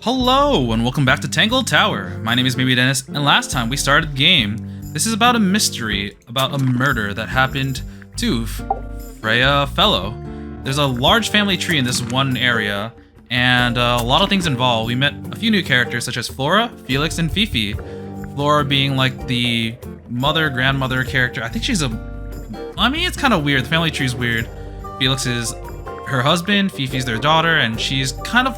Hello, and welcome back to Tangle Tower. My name is Maybe Dennis, and last time we started the game, this is about a mystery, about a murder that happened to Freya Fellow. There's a large family tree in this one area, and a lot of things involved. We met a few new characters such as Flora, Felix, and Fifi. Flora being like the grandmother character. I think she's it's kind of weird. The family tree is weird. Felix is her husband, Fifi's their daughter, and she's kind of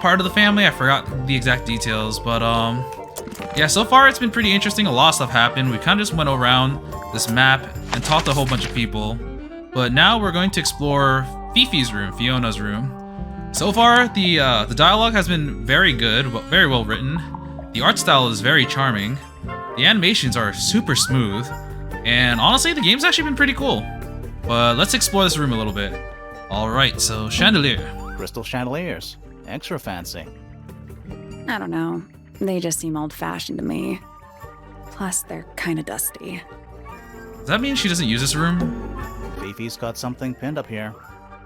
part of the family. I forgot the exact details, but yeah, so far it's been pretty interesting. A lot of stuff happened. We kind of just went around this map and talked to a whole bunch of people, but now we're going to explore Fifi's room, Fiona's room. So far, the dialogue has been very good, very well written. The art style is very charming. The animations are super smooth, and honestly, the game's actually been pretty cool. But let's explore this room a little bit. All right, so chandelier. Crystal chandeliers. Extra fancy. I don't know. They just seem old-fashioned to me. Plus, they're kind of dusty. Does that mean she doesn't use this room? Fifi's got something pinned up here.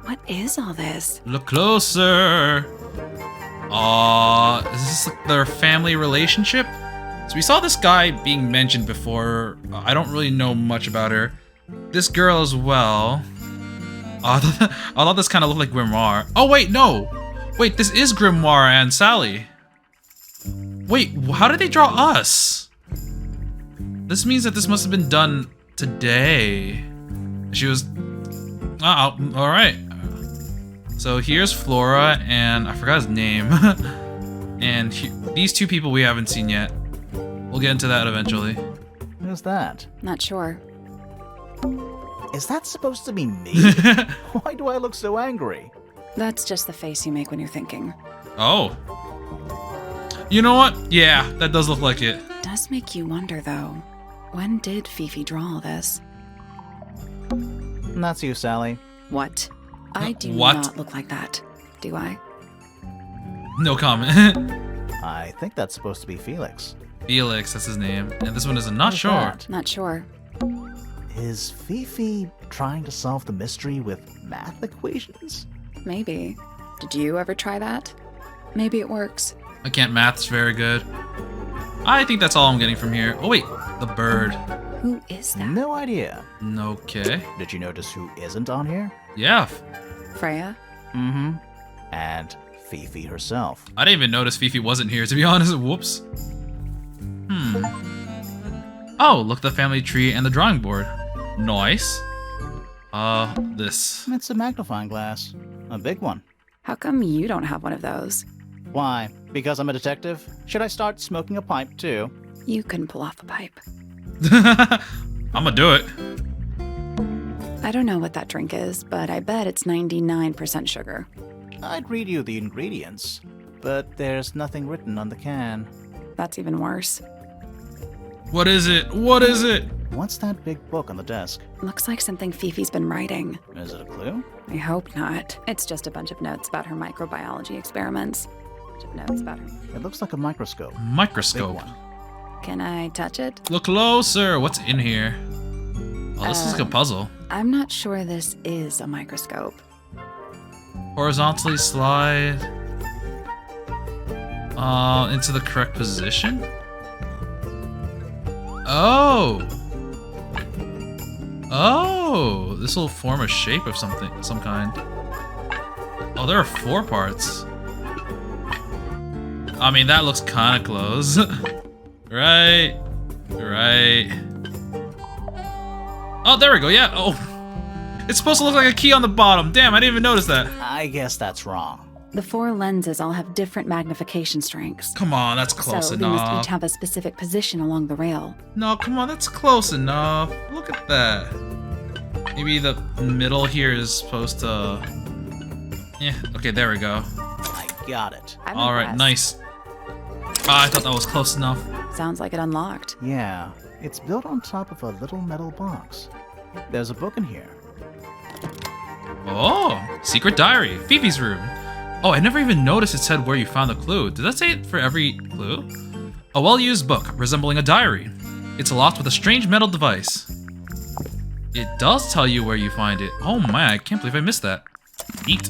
What is all this? Look closer. Is this like their family relationship? So we saw this guy being mentioned before. I don't really know much about her. This girl as well. I thought this kind of looked like Grimoire. Oh wait, no. Wait, this is Grimoire and Sally. Wait, how did they draw us? This means that this must have been done today. She was... Oh, alright. So here's Flora, and I forgot his name. And these two people we haven't seen yet. We'll get into that eventually. Who's that? Not sure. Is that supposed to be me? Why do I look so angry? That's just the face you make when you're thinking. Oh. You know what? Yeah, that does look like it. Does make you wonder, though. When did Fifi draw all this? And that's you, Sally. What? I do What? not look like that, do I? No comment. I think that's supposed to be Felix. Felix, that's his name. And this one is not Who's sure. that? Not sure. Is Fifi trying to solve the mystery with math equations? Maybe. Did you ever try that? Maybe it works. I can't maths very good. I think that's all I'm getting from here. Oh wait, the bird. Who is that? No idea. Okay. Did you notice who isn't on here? Yeah. Freya? Mm-hmm. And Fifi herself. I didn't even notice Fifi wasn't here, to be honest. Whoops. Oh, look, the family tree and the drawing board. Nice. This. It's a magnifying glass. A big one. How come you don't have one of those? Why? Because I'm a detective? Should I start smoking a pipe too? You couldn't pull off a pipe. I'ma do it. I don't know what that drink is, but I bet it's 99% sugar. I'd read you the ingredients, but there's nothing written on the can. That's even worse. What is it? What is it? What's that big book on the desk? Looks like something Fifi's been writing. Is it a clue? I hope not. It's just a bunch of notes about her microbiology experiments. It looks like a microscope. Big Microscope. one. Can I touch it? Look closer. What's in here? Oh, this is like a puzzle. I'm not sure this is a microscope. Horizontally slide. Into the correct position. Oh. Oh, this will form a shape of some kind. Oh, there are 4 parts. I mean, that looks kind of close. Right. Oh, there we go. Yeah. Oh, it's supposed to look like a key on the bottom. Damn, I didn't even notice that. I guess that's wrong. The 4 lenses all have different magnification strengths. Come on, that's close so they must enough. each have a specific position along the rail. No, come on, that's close enough. Look at that. Maybe the middle here is supposed to... Yeah, okay, there we go. I got it. I'm Alright, impressed. nice. I thought that was close enough. Sounds like it unlocked. Yeah, it's built on top of a little metal box. There's a book in here. Oh, secret diary. Fifi's room. Oh, I never even noticed it said where you found the clue. Did that say it for every clue? A well-used book, resembling a diary. It's locked with a strange metal device. It does tell you where you find it. Oh my, I can't believe I missed that. Eat.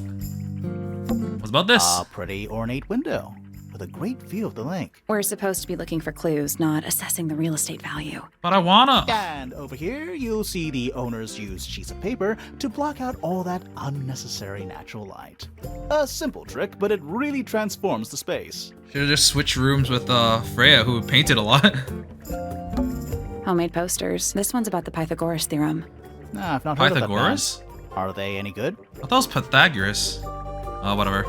Was about this? A pretty ornate window with a great view of the lake. We're supposed to be looking for clues, not assessing the real estate value. But I wanna. And over here, you'll see the owners use sheets of paper to block out all that unnecessary natural light. A simple trick, but it really transforms the space. Should've just switched rooms with Freya, who painted a lot. Homemade posters. This one's about the Pythagoras theorem. Nah, I've not heard Pythagoras? of that. Are they any good? I thought it was Pythagoras. Oh, whatever.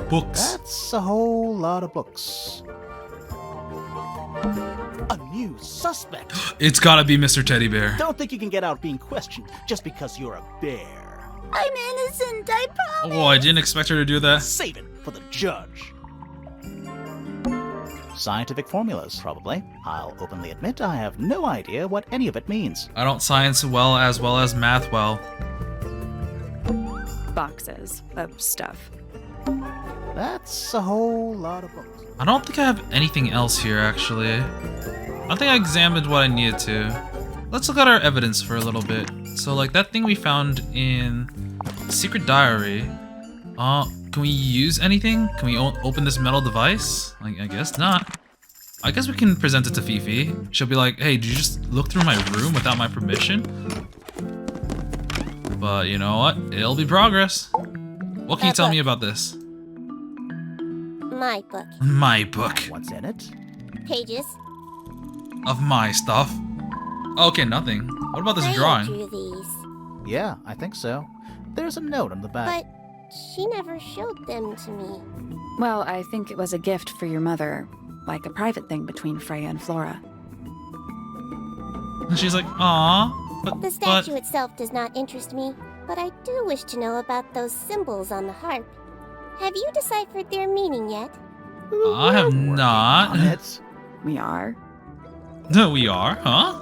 Books. That's a whole lot of books. A new suspect! It's gotta be Mr. Teddy Bear. Don't think you can get out being questioned just because you're a bear. I'm innocent, I promise. Oh, I didn't expect her to do that. Save it for the judge. Scientific formulas, probably. I'll openly admit I have no idea what any of it means. I don't science well as math well. Boxes of stuff. That's a whole lot of books. I don't think I have anything else here, actually. I think I examined what I needed to. Let's look at our evidence for a little bit. So, like, that thing we found in Secret Diary. Can we use anything? Can we open this metal device? I guess not. I guess we can present it to Fifi. She'll be like, hey, did you just look through my room without my permission? But you know what? It'll be progress. What can you tell me about this? My book. My book. What's in it? Pages. Of my stuff. Okay, nothing. What about this drawing? I drew these, Yeah, I think so. There's a note on the back. but she never showed them to me. Well, I think it was a gift for your mother, like a private thing between Freya and Flora. And she's like, aw. The statue itself does not interest me, but I do wish to know about those symbols on the harp. Have you deciphered their meaning yet? I have On not. it. We are. No, we are, huh?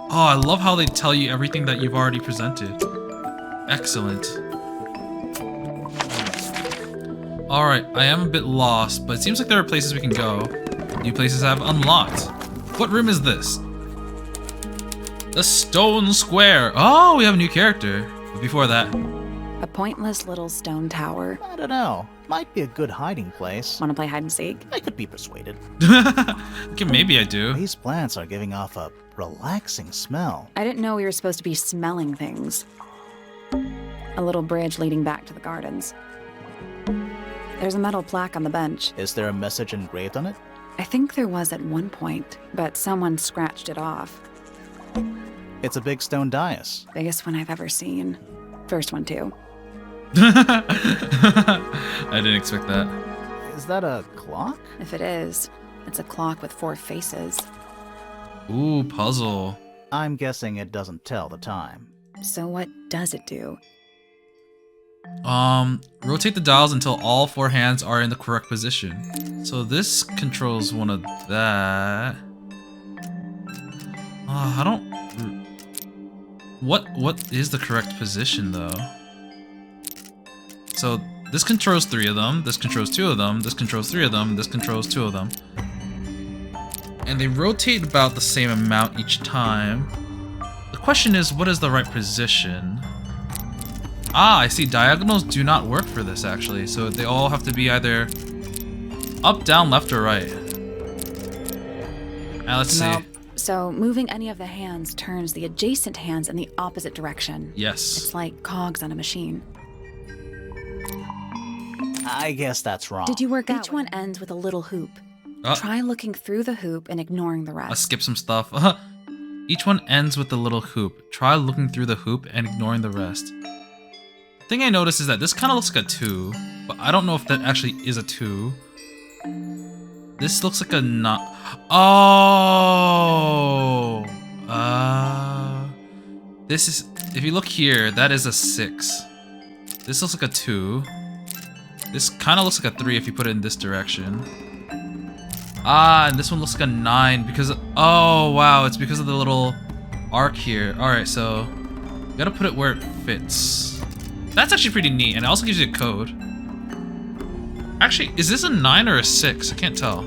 Oh, I love how they tell you everything that you've already presented. Excellent. Alright, I am a bit lost, but it seems like there are places we can go. New places have unlocked. What room is this? The Stone Square. Oh, we have a new character. But before that, A pointless little stone tower. I don't know. Might be a good hiding place. Want to play hide and seek? I could be persuaded. okay, maybe I do. These plants are giving off a relaxing smell. I didn't know we were supposed to be smelling things. A little bridge leading back to the gardens. There's a metal plaque on the bench. Is there a message engraved on it? I think there was at one point, but someone scratched it off. It's a big stone dais. Biggest one I've ever seen. First one, too. I didn't expect that. Is that a clock? If it is, it's a clock with 4 faces. Ooh, puzzle. I'm guessing it doesn't tell the time. So what does it do? Rotate the dials until all 4 hands are in the correct position. So this controls one of that. I don't... What is the correct position, though? So this controls 3 of them, this controls 2 of them, this controls 3 of them, this controls 2 of them. And they rotate about the same amount each time. The question is, what is the right position? Ah, I see. Diagonals do not work for this, actually. So they all have to be either up, down, left, or right. Now let's see. So moving any of the hands turns the adjacent hands in the opposite direction. Yes. It's like cogs on a machine. I guess that's wrong. Did you work out? Each one ends with a little hoop. Try looking through the hoop and ignoring the rest. Let's skip some stuff. Each one ends with a little hoop. Try looking through the hoop and ignoring the rest. The thing I noticed is that this kind of looks like a 2, but I don't know if that actually is a 2. This looks like a not. Oh! This is. If you look here, that is a 6. This looks like a 2. This kind of looks like a 3 if you put it in this direction. Ah, and this one looks like a 9 because. Oh, wow. It's because of the little arc here. Alright, so. You gotta put it where it fits. That's actually pretty neat, and it also gives you a code. Actually, is this a 9 or a 6? I can't tell.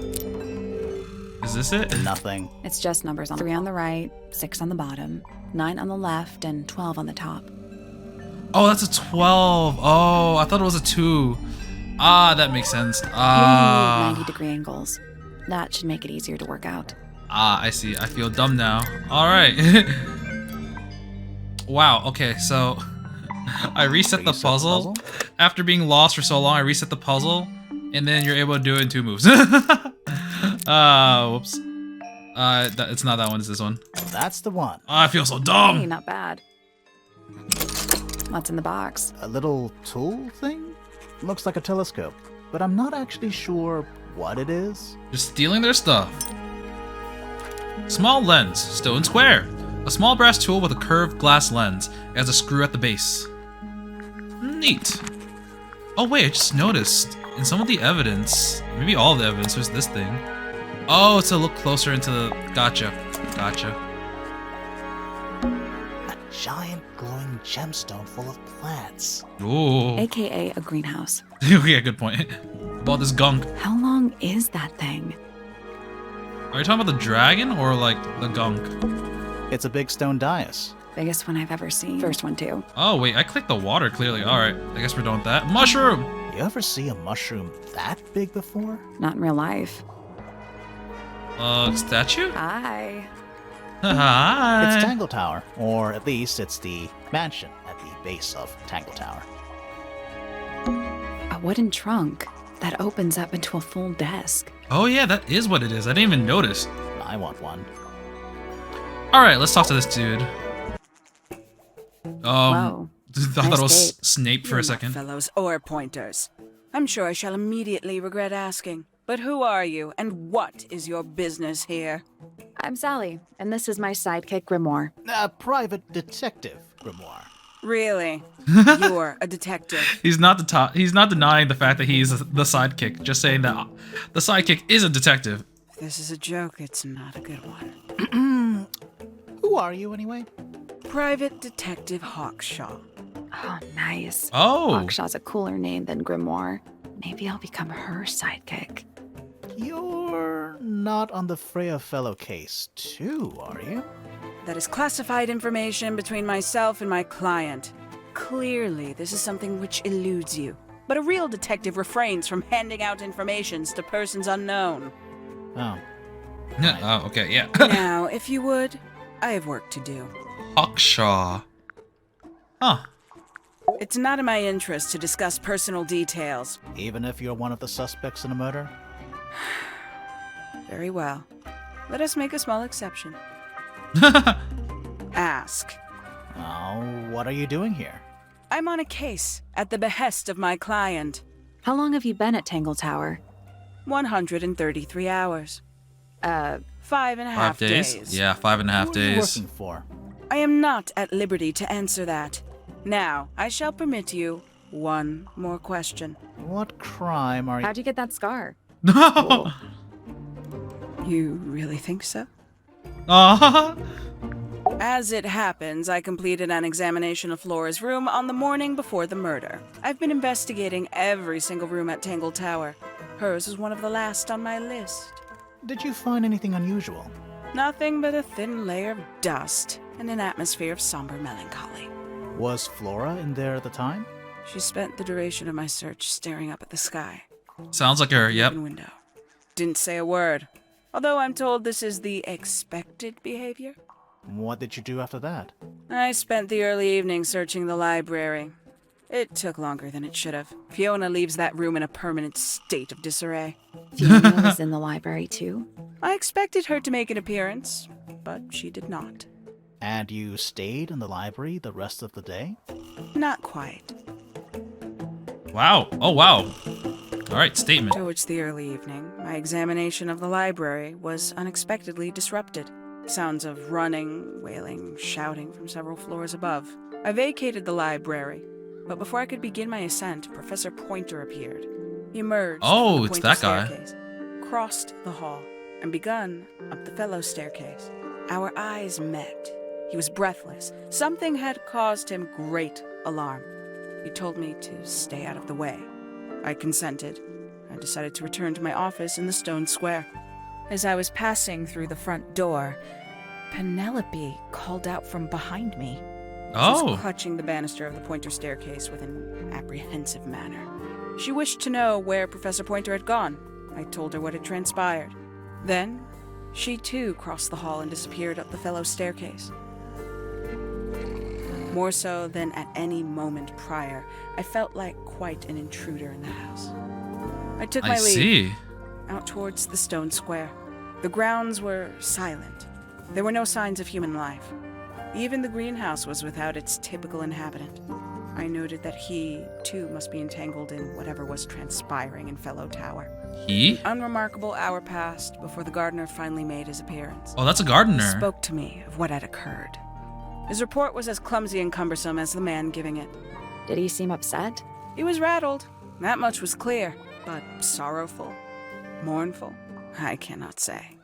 Is this it? Nothing. It's just numbers on 3 on the right, 6 on the bottom, 9 on the left, and 12 on the top. Oh, that's a 12. Oh, I thought it was a 2. Ah, that makes sense. You Ah. need 90-degree angles. That should make it easier to work out. Ah, I see. I feel dumb now. All right. Wow. Okay, so I reset the puzzle. After being lost for so long, I reset the puzzle, and then you're able to do it in 2 moves. Whoops. It's not that one. It's this one. That's the one. I feel so Hey, dumb. not bad. What's in the box? A little tool thing? Looks like a telescope, but I'm not actually sure what it is. Just stealing their stuff. Small lens, stone square. A small brass tool with a curved glass lens. It has a screw at the base. Neat. Oh wait, I just noticed in some of the evidence, maybe all the evidence, there's this thing. Oh, it's to look closer into the. Gotcha. A giant glowing gemstone full of plants. Ooh. AKA a greenhouse. Yeah, good point. About this gunk. How long is that thing? Are you talking about the dragon or like the gunk? It's a big stone dais. Biggest one I've ever seen. First one, too. Oh wait, I clicked the water clearly. Alright, I guess we're done with that. Mushroom! You ever see a mushroom that big before? Not in real life. Statue? Hi. Hi. It's Tangle Tower, or at least it's the mansion at the base of Tangle Tower. A wooden trunk that opens up into a full desk. Oh yeah, that is what it is. I didn't even notice. I want one. Alright, let's talk to this dude. Whoa. I thought it was Nice tape. Snape for a You're not second. fellows or pointers. I'm sure I shall immediately regret asking. But who are you, and what is your business here? I'm Sally, and this is my sidekick, Grimoire. A private detective, Grimoire. Really? You're a detective. He's not denying the fact that he's the sidekick. Just saying that the sidekick is a detective. If this is a joke, it's not a good one. Who are you, anyway? Private Detective Hawkshaw. Oh, nice. Oh. Hawkshaw's a cooler name than Grimoire. Maybe I'll become her sidekick. You're not on the Freya Fellow case, too, are you? That is classified information between myself and my client. Clearly, this is something which eludes you. But a real detective refrains from handing out informations to persons unknown. Oh. Oh, okay, yeah. Now, if you would, I have work to do. Hawkshaw. Huh. It's not in my interest to discuss personal details. Even if you're one of the suspects in a murder? Very well. Let us make a small exception. Ask. Oh, what are you doing here? I'm on a case at the behest of my client. How long have you been at Tangle Tower? 133 hours. 5.5 5 days? Yeah, 5.5 Who are you days. working for? I am not at liberty to answer that. Now, I shall permit you one more question. What crime are you... How'd you get that scar? No. You really think so? Ah. As it happens, I completed an examination of Flora's room on the morning before the murder. I've been investigating every single room at Tangle Tower. Hers was one of the last on my list. Did you find anything unusual? Nothing but a thin layer of dust and an atmosphere of somber melancholy. Was Flora in there at the time? She spent the duration of my search staring up at the sky. Sounds like her, yep. Open window. Didn't say a word. Although I'm told this is the expected behavior. What did you do after that? I spent the early evening searching the library. It took longer than it should have. Fiona leaves that room in a permanent state of disarray. Fiona was in the library, too? I expected her to make an appearance, but she did not. And you stayed in the library the rest of the day? Not quite. Wow. Oh, wow. All right, statement. Towards the early evening, my examination of the library was unexpectedly disrupted. Sounds of running, wailing, shouting from several floors above. I vacated the library, but before I could begin my ascent, Professor Pointer appeared. He emerged Oh, from the it's Pointer that guy. staircase, crossed the hall, and begun up the fellow staircase. Our eyes met. He was breathless. Something had caused him great alarm. He told me to stay out of the way. I consented. I decided to return to my office in the stone square. As I was passing through the front door, Penelope called out from behind me. Oh. She was clutching the banister of the Pointer staircase with an apprehensive manner. She wished to know where Professor Pointer had gone. I told her what had transpired. Then, she too crossed the hall and disappeared up the fellow staircase. More so than at any moment prior, I felt like quite an intruder in the house. I took my leave, out towards the stone square. The grounds were silent. There were no signs of human life. Even the greenhouse was without its typical inhabitant. I noted that he, too, must be entangled in whatever was transpiring in Fellow Tower. He? An unremarkable hour passed before the gardener finally made his appearance. Oh, that's a gardener. He spoke to me of what had occurred. His report was as clumsy and cumbersome as the man giving it. Did he seem upset? He was rattled. That much was clear. But sorrowful, mournful, I cannot say.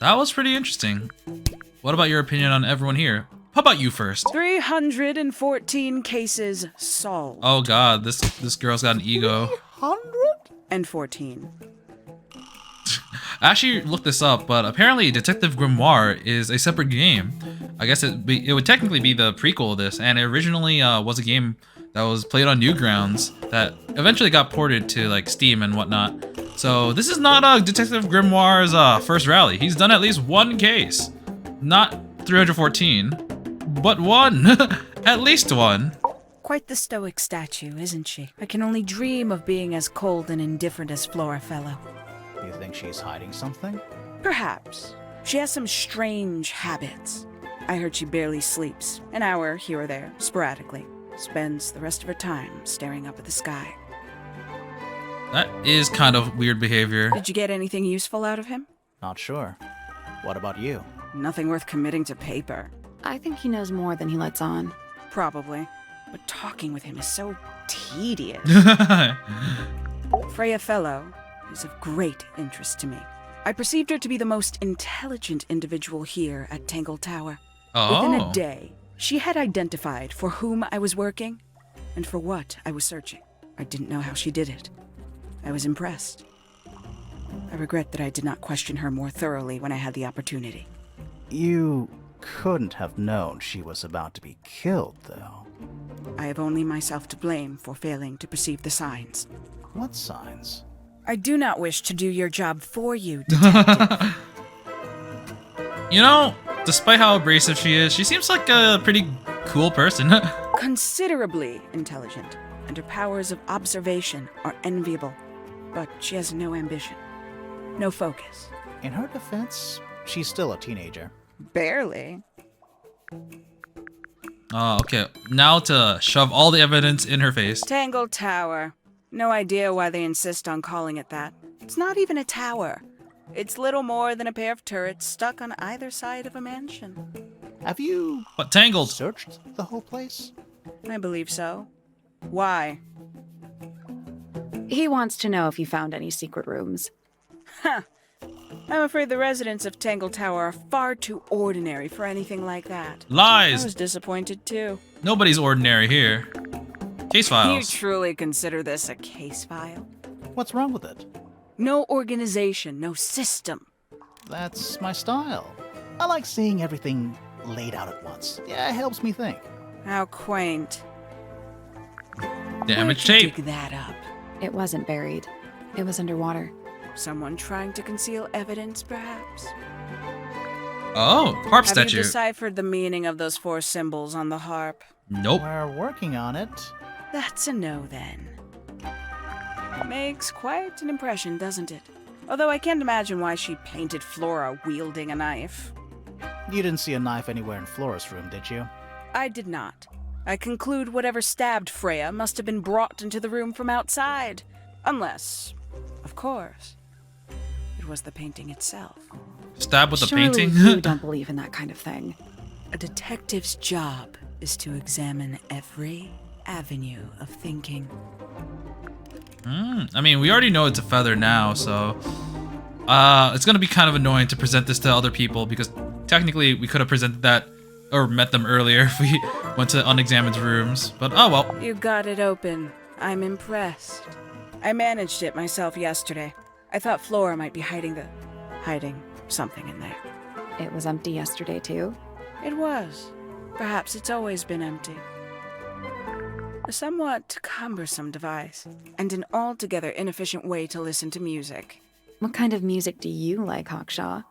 That was pretty interesting. What about your opinion on everyone here? How about you first? 314 cases solved. Oh god, this girl's got an ego. 114. I actually looked this up, but apparently Detective Grimoire is a separate game. I guess it would technically be the prequel of this, and it originally was a game that was played on Newgrounds that eventually got ported to like Steam and whatnot. So this is not Detective Grimoire's first rally. He's done at least one case. Not 314, but one. At least one. Quite the stoic statue, isn't she? I can only dream of being as cold and indifferent as Flora Fellow. You think she's hiding something? Perhaps. She has some strange habits. I heard she barely sleeps, an hour here or there, sporadically. Spends the rest of her time staring up at the sky. That is kind of weird behavior. Did you get anything useful out of him? Not sure. What about you? Nothing worth committing to paper. I think he knows more than he lets on. Probably. But talking with him is so tedious. Freya Fellow is of great interest to me. I perceived her to be the most intelligent individual here at Tangle Tower. Oh. Within a day, she had identified for whom I was working and for what I was searching. I didn't know how she did it. I was impressed. I regret that I did not question her more thoroughly when I had the opportunity. You couldn't have known she was about to be killed, though. I have only myself to blame for failing to perceive the signs. What signs? I do not wish to do your job for you, Detective. You know, despite how abrasive she is, she seems like a pretty cool person. Considerably intelligent, and her powers of observation are enviable. But she has no ambition, no focus. In her defense, she's still a teenager. Barely. Okay, now to shove all the evidence in her face. Tangle Tower. No idea why they insist on calling it that. It's not even a tower. It's little more than a pair of turrets stuck on either side of a mansion. Have you But Tangled. searched the whole place? I believe so. Why? He wants to know if you found any secret rooms. I'm afraid the residents of Tangle Tower are far too ordinary for anything like that. I Lies. was disappointed too. Nobody's ordinary here. Case You files. truly consider this a case file? What's wrong with it? No organization, no system. That's my style. I like seeing everything laid out at once. Yeah, it helps me think. How quaint. Damaged Where'd you tape. dig that up? It wasn't buried. It was underwater. Someone trying to conceal evidence, perhaps? Oh, harp Have you statue. deciphered the meaning of those 4 symbols on the harp? Nope. We're working on it. That's a no, then. Makes quite an impression, doesn't it? Although I can't imagine why she painted Flora wielding a knife. You didn't see a knife anywhere in Flora's room, did you? I did not. I conclude whatever stabbed Freya must have been brought into the room from outside. Unless, of course, it was the painting itself. Stab with the Surely painting. you don't believe in that kind of thing. A detective's job is to examine every avenue of thinking. I mean, we already know it's a feather now, so it's gonna be kind of annoying to present this to other people because technically we could have presented that or met them earlier if we went to unexamined rooms. But oh well. You got it open. I'm impressed. I managed it myself yesterday. I thought Flora might be hiding something in there. It was empty yesterday, too. It was. Perhaps it's always been empty. A somewhat cumbersome device, and an altogether inefficient way to listen to music. What kind of music do you like, Hawkshaw?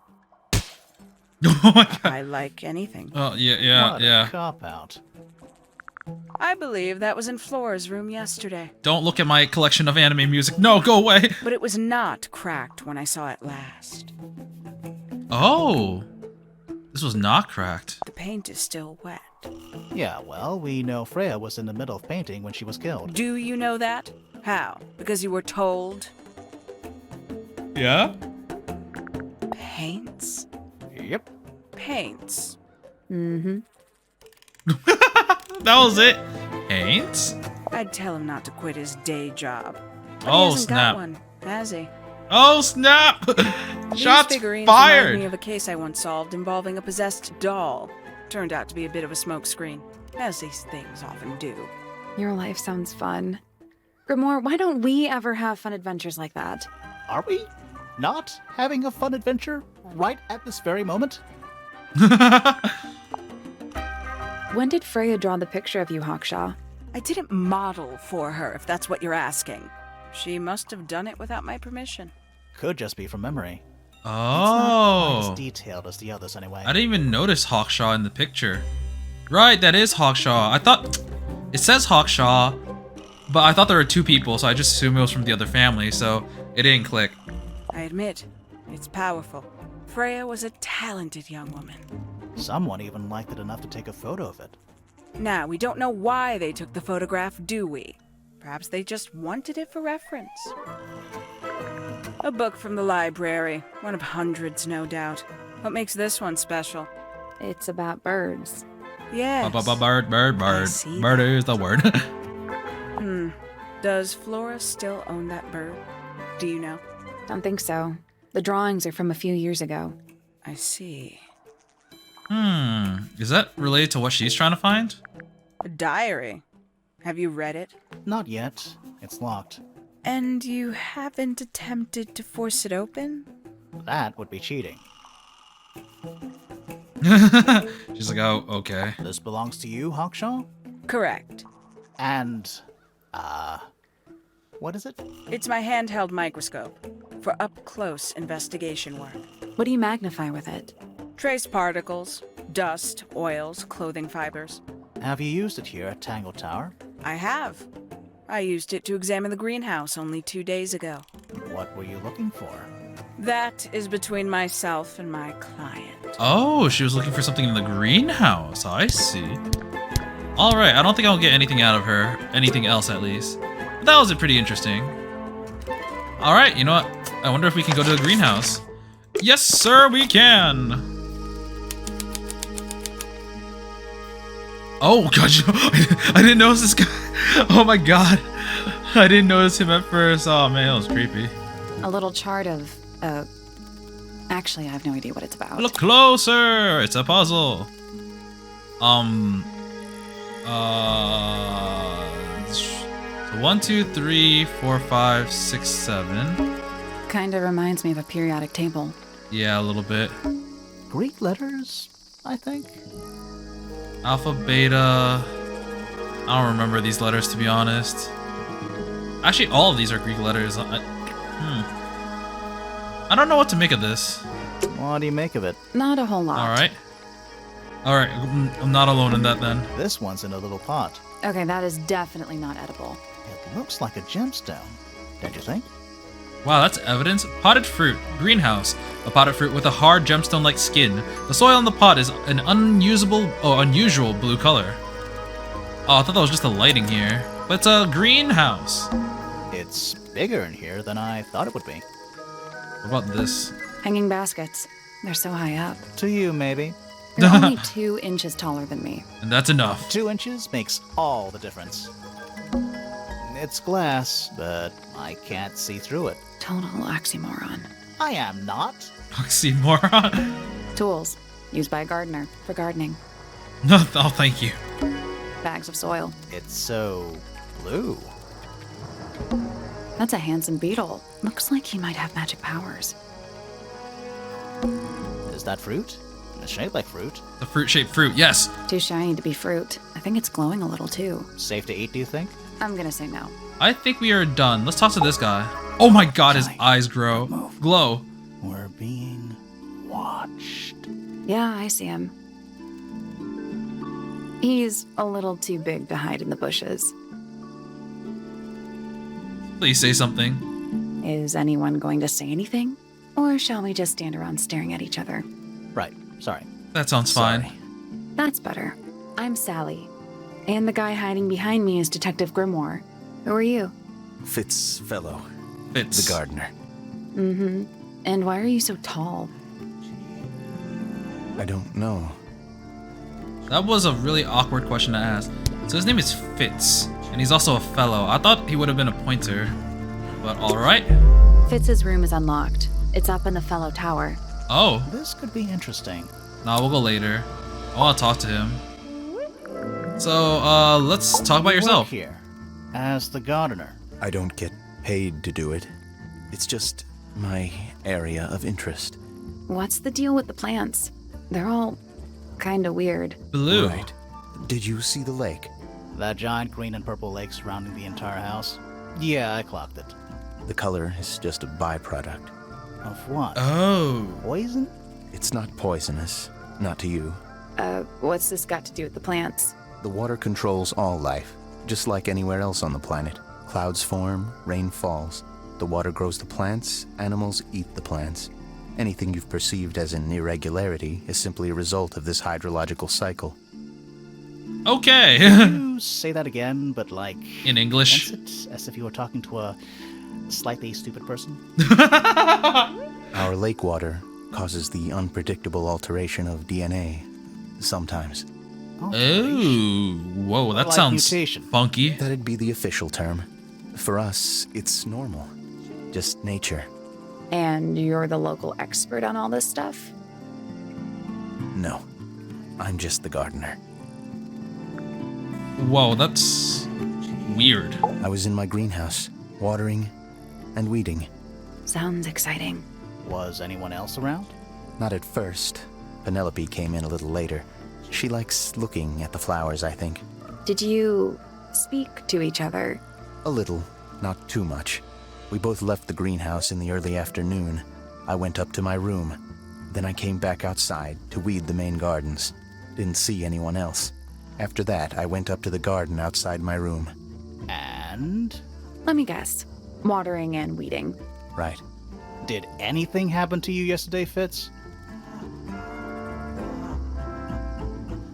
Oh my god. I like anything. Oh, yeah. What a cop-out. I believe that was in Flora's room yesterday. Don't look at my collection of anime music. No, go away. But it was not cracked when I saw it last. Oh. This was not cracked. The paint is still wet. Yeah, well, we know Freya was in the middle of painting when she was killed. Do you know that? How? Because you were told? Yeah? Paints? Yep. Paints. Mm-hmm. That was it. Paints? I'd tell him not to quit his day job. But he Oh, hasn't snap. got one, has he? Oh, snap. Shots These figurines remind fired. me of a case I once solved involving a possessed doll. Turned out to be a bit of a smokescreen, as these things often do. Your life sounds fun. Grimoire, why don't we ever have fun adventures like that? Are we not having a fun adventure right at this very moment? When did Freya draw the picture of you, Hawkshaw? I didn't model for her, if that's what you're asking. She must have done it without my permission. Could just be from memory. Not Oh. as detailed as the others anyway. I didn't even notice Hawkshaw in the picture. Right, that is Hawkshaw. I thought it says Hawkshaw, but I thought there were two people, so I just assumed it was from the other family, so it didn't click. I admit, it's powerful. Freya was a talented young woman. Someone even liked it enough to take a photo of it. Now, we don't know why they took the photograph, do we? Perhaps they just wanted it for reference. A book from the library. One of hundreds, no doubt. What makes this one special? It's about birds. Yes. Bird. I see Bird that. is the word. Does Flora still own that bird? Do you know? Don't think so. The drawings are from a few years ago. I see. Is that related to what she's trying to find? A diary. Have you read it? Not yet. It's locked. And you haven't attempted to force it open? That would be cheating. She's like, oh, okay. This belongs to you, Hawkshaw? Correct. And, what is it? It's my handheld microscope for up-close investigation work. What do you magnify with it? Trace particles, dust, oils, clothing fibers. Have you used it here at Tangle Tower? I have. I used it to examine the greenhouse only 2 days ago. What were you looking for? That is between myself and my client. Oh, she was looking for something in the greenhouse. I see. All right, I don't think I'll get anything out of her. Anything else, at least. But that was pretty interesting. All right, you know what? I wonder if we can go to the greenhouse. Yes, sir, we can. Oh, God, I didn't notice this guy. Oh, my God. I didn't notice him at first. Oh, man, that was creepy. A little chart of, actually, I have no idea what it's about. Look closer. It's a puzzle. So 1, 2, 3, 4, 5, 6, 7. Kinda reminds me of a periodic table. Yeah, a little bit. Greek letters, I think? Alpha, beta. I don't remember these letters, to be honest. Actually, all of these are Greek letters. I don't know what to make of this. What do you make of it? Not a whole lot. Alright, I'm not alone in that then. This one's in a little pot. Okay, that is definitely not edible. It looks like a gemstone, don't you think? Wow, that's evidence. Potted fruit. Greenhouse. A potted fruit with a hard gemstone-like skin. The soil in the pot is an unusual blue color. Oh, I thought that was just the lighting here. But it's a greenhouse. It's bigger in here than I thought it would be. What about this? Hanging baskets. They're so high up. To you, maybe. They're only 2 inches taller than me. And that's enough. 2 inches makes all the difference. It's glass, but I can't see through it. Total oxymoron. I am not. Oxymoron. Tools. Used by a gardener for gardening. No, oh, thank you. Bags of soil. It's so blue. That's a handsome beetle. Looks like he might have magic powers. Is that fruit? It's shaped like fruit. The fruit-shaped fruit, yes. Too shiny to be fruit. I think it's glowing a little too. Safe to eat, do you think? I'm gonna say no. I think we are done. Let's talk to this guy. Oh my god, his eyes glow. We're being watched. Yeah, I see him. He's a little too big to hide in the bushes. Please say something. Is anyone going to say anything? Or shall we just stand around staring at each other? Right, sorry. That sounds Sorry. fine. That's better. I'm Sally. And the guy hiding behind me is Detective Grimoire. Who are you? Fitz Fellow, Fitz. the gardener. Mm-hmm. And why are you so tall? I don't know. That was a really awkward question to ask. So his name is Fitz, and he's also a fellow. I thought he would have been a pointer, but alright. Fitz's room is unlocked. It's up in the Fellow Tower. Oh, This could be interesting. nah, we'll go later. I want to talk to him. So, let's talk about You yourself. work here as the gardener. I don't get paid to do it. It's just my area of interest. What's the deal with the plants? They're all kinda weird. Blue. Right. Did you see the lake? That giant green and purple lake surrounding the entire house? Yeah, I clocked it. The color is just a byproduct. Of what? Oh. Poison? It's not poisonous. Not to you. What's this got to do with the plants? The water controls all life, just like anywhere else on the planet. Clouds form, rain falls. The water grows the plants, animals eat the plants. Anything you've perceived as an irregularity is simply a result of this hydrological cycle. Okay. You say that again, but like... In English. Tense it as if you were talking to a slightly stupid person. Our lake water causes the unpredictable alteration of DNA. Sometimes. Oh, whoa, that Like sounds mutation. funky. That'd be the official term. For us, it's normal. Just nature. And you're the local expert on all this stuff? No. I'm just the gardener. Whoa, that's weird. I was in my greenhouse, watering and weeding. Sounds exciting. Was anyone else around? Not at first. Penelope came in a little later. She likes looking at the flowers, I think. Did you speak to each other? A little, not too much. We both left the greenhouse in the early afternoon. I went up to my room. Then I came back outside to weed the main gardens. Didn't see anyone else. After that, I went up to the garden outside my room. And? Let me guess. Watering and weeding. Right. Did anything happen to you yesterday, Fitz?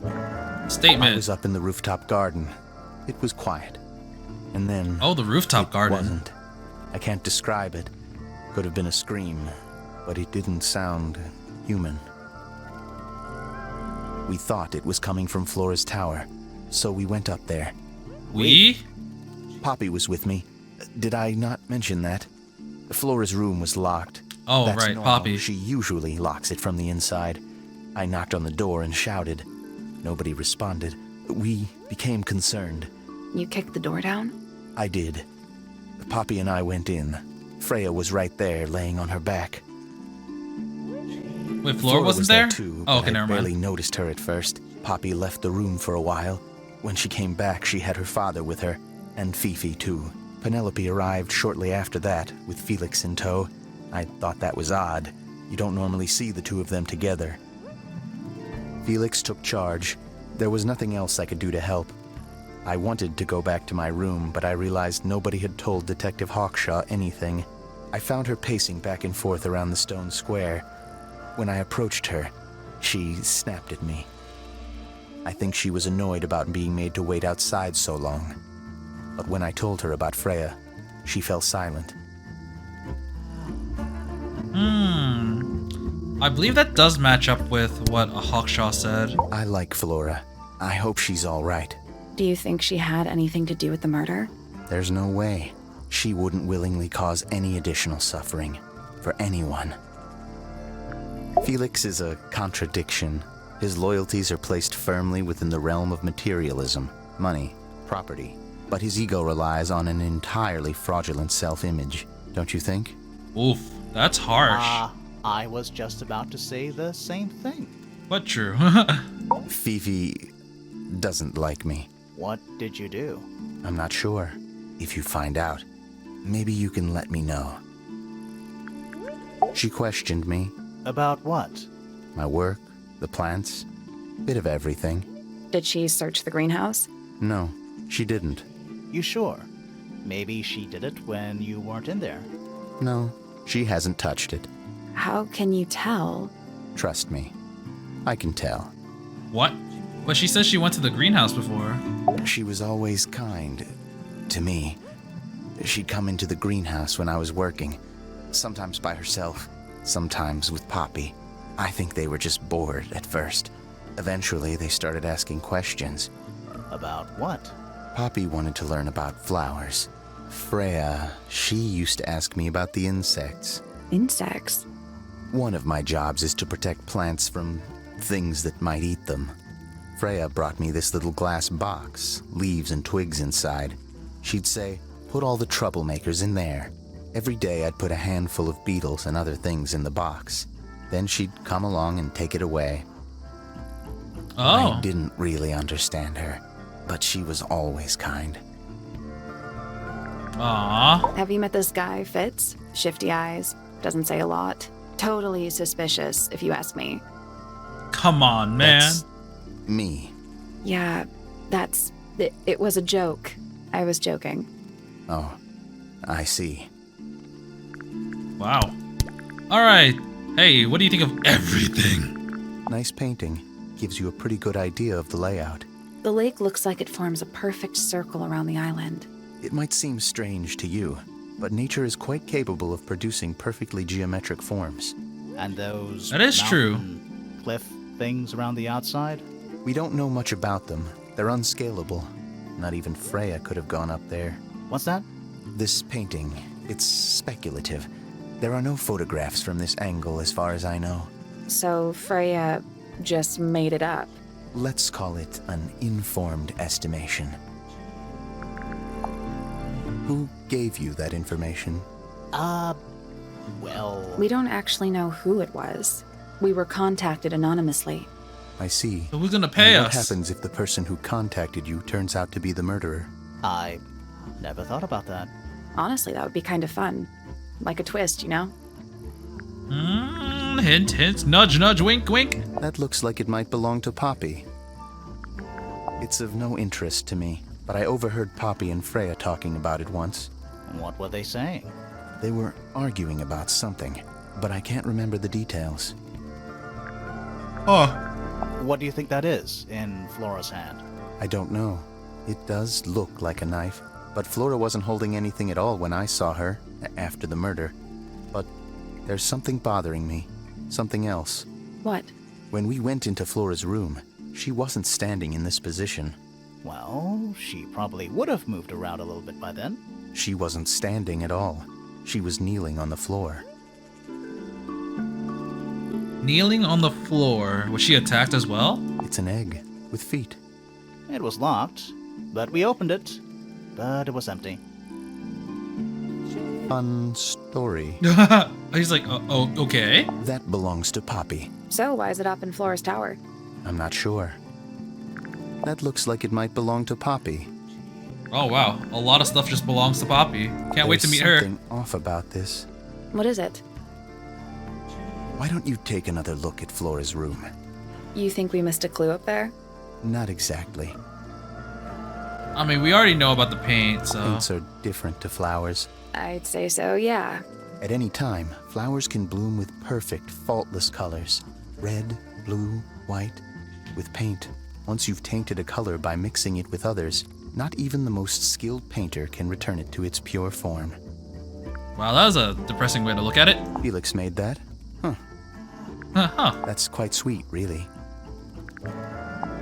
I Statement. was up in the rooftop garden. It was quiet. And then... Oh, the rooftop it garden. wasn't. I can't describe it. Could have been a scream, but it didn't sound human. We thought it was coming from Flora's tower, so we went up there. We? Poppy was with me. Did I not mention that? Flora's room was locked. Oh, That's right, normal. Poppy. She usually locks it from the inside. I knocked on the door and shouted. Nobody responded. We became concerned. You kicked the door down? I did. Poppy and I went in. Freya was right there, laying on her back. Wait, Flora wasn't was there? too, Oh, but okay, I never barely mind. noticed her at first. Poppy left the room for a while. When she came back, she had her father with her, and Fifi too. Penelope arrived shortly after that, with Felix in tow. I thought that was odd. You don't normally see the two of them together. Felix took charge. There was nothing else I could do to help. I wanted to go back to my room, but I realized nobody had told Detective Hawkshaw anything. I found her pacing back and forth around the stone square. When I approached her, she snapped at me. I think she was annoyed about being made to wait outside so long. But when I told her about Freya, she fell silent. I believe that does match up with what Hawkshaw said. I like Flora. I hope she's all right. Do you think she had anything to do with the murder? There's no way. She wouldn't willingly cause any additional suffering for anyone. Felix is a contradiction. His loyalties are placed firmly within the realm of materialism, money, property. But his ego relies on an entirely fraudulent self-image, don't you think? Oof, that's harsh. I was just about to say the same thing. But true. Fifi doesn't like me. What did you do? I'm not sure. If you find out, maybe you can let me know. She questioned me. About what? My work, the plants, bit of everything. Did she search the greenhouse? No, she didn't. You sure? Maybe she did it when you weren't in there. No, she hasn't touched it. How can you tell? Trust me, I can tell. What? But she said she went to the greenhouse before. She was always kind to me. She'd come into the greenhouse when I was working, sometimes by herself, sometimes with Poppy. I think they were just bored at first. Eventually, they started asking questions. About what? Poppy wanted to learn about flowers. Freya, she used to ask me about the insects. Insects? One of my jobs is to protect plants from things that might eat them. Freya brought me this little glass box, leaves and twigs inside. She'd say, put all the troublemakers in there. Every day I'd put a handful of beetles and other things in the box. Then she'd come along and take it away. Oh. I didn't really understand her, but she was always kind. Aww. Have you met this guy, Fitz? Shifty eyes, doesn't say a lot. Totally suspicious, if you ask me. Come on, man. That's me. Yeah, it was a joke. I was joking. Oh, I see. Wow. Alright. Hey, what do you think of everything? Nice painting. Gives you a pretty good idea of the layout. The lake looks like it forms a perfect circle around the island. It might seem strange to you, but nature is quite capable of producing perfectly geometric forms. And those That is true. mountain cliff things around the outside? We don't know much about them. They're unscalable. Not even Freya could have gone up there. What's that? This painting, it's speculative. There are no photographs from this angle as far as I know. So Freya just made it up. Let's call it an informed estimation. Who gave you that information? Well... We don't actually know who it was. We were contacted anonymously. I see. So who's gonna pay And us? what happens if the person who contacted you turns out to be the murderer? I never thought about that. Honestly, that would be kind of fun. Like a twist, you know? Hint, hint, nudge, nudge, wink, wink. That looks like it might belong to Poppy. It's of no interest to me, but I overheard Poppy and Freya talking about it once. What were they saying? They were arguing about something, but I can't remember the details. Oh. What do you think that is in Flora's hand? I don't know. It does look like a knife, but Flora wasn't holding anything at all when I saw her, after the murder. But there's something bothering me. Something else. What? When we went into Flora's room, she wasn't standing in this position. Well, she probably would have moved around a little bit by then. She wasn't standing at all. She was kneeling on the floor. Kneeling on the floor. Was she attacked as well? It's an egg with feet. It was locked, but we opened it. But it was empty. Fun story. He's like, oh, okay. That belongs to Poppy. So why is it up in Flora's tower? I'm not sure. That looks like it might belong to Poppy. Oh, wow. A lot of stuff just belongs to Poppy. Can't wait to meet her. There's something off about this. What is it? Why don't you take another look at Flora's room? You think we missed a clue up there? Not exactly. I mean, we already know about the paint, so... Paints are different to flowers. I'd say so, yeah. At any time, flowers can bloom with perfect, faultless colors. Red, blue, white. With paint, once you've tainted a color by mixing it with others, not even the most skilled painter can return it to its pure form. Wow, that was a depressing way to look at it. Felix made that? Huh. Huh. That's quite sweet, really.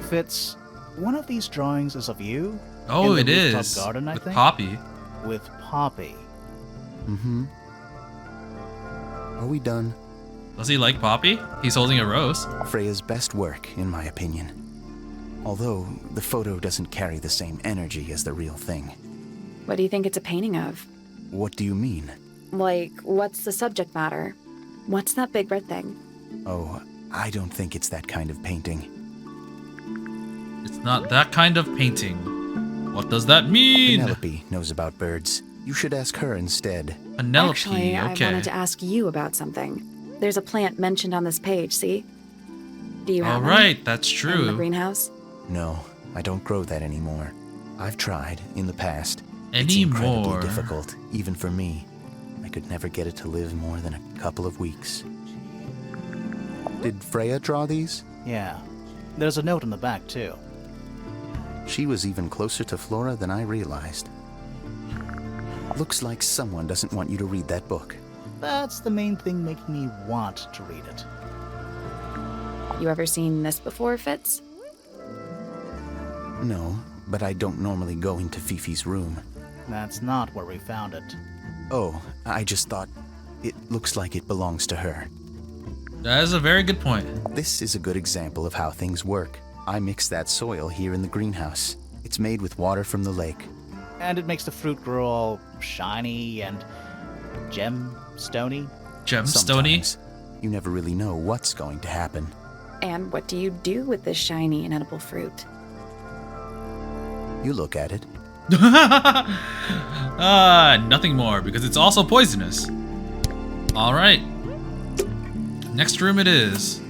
Fitz, one of these drawings is of you? Oh, in it the rooftop is. garden, I With think? Poppy. With Poppy. Mm-hmm. Are we done? Does he like Poppy? He's holding a rose. Freya's best work, in my opinion. Although, the photo doesn't carry the same energy as the real thing. What do you think it's a painting of? What do you mean? Like, what's the subject matter? What's that big red thing? Oh, I don't think it's that kind of painting. It's not that kind of painting. What does that mean? Penelope knows about birds. You should ask her instead. Penelope, Actually, okay. I wanted to ask you about something. There's a plant mentioned on this page, see? Do you have All one? right, that's In the true. greenhouse? No, I don't grow that anymore. I've tried in the past. It's incredibly Anymore. difficult, even for me. I could never get it to live more than a couple of weeks. Did Freya draw these? Yeah. There's a note in the back, too. She was even closer to Flora than I realized. Looks like someone doesn't want you to read that book. That's the main thing making me want to read it. You ever seen this before, Fitz? No, but I don't normally go into Fifi's room. That's not where we found it. Oh, I just thought it looks like it belongs to her. That is a very good point. This is a good example of how things work. I mix that soil here in the greenhouse. It's made with water from the lake. And it makes the fruit grow all shiny and gem-stony. Gemstony. Sometimes you never really know what's going to happen. And what do you do with this shiny, inedible fruit? You look at it. Nothing more, because it's also poisonous. Alright. Next room it is.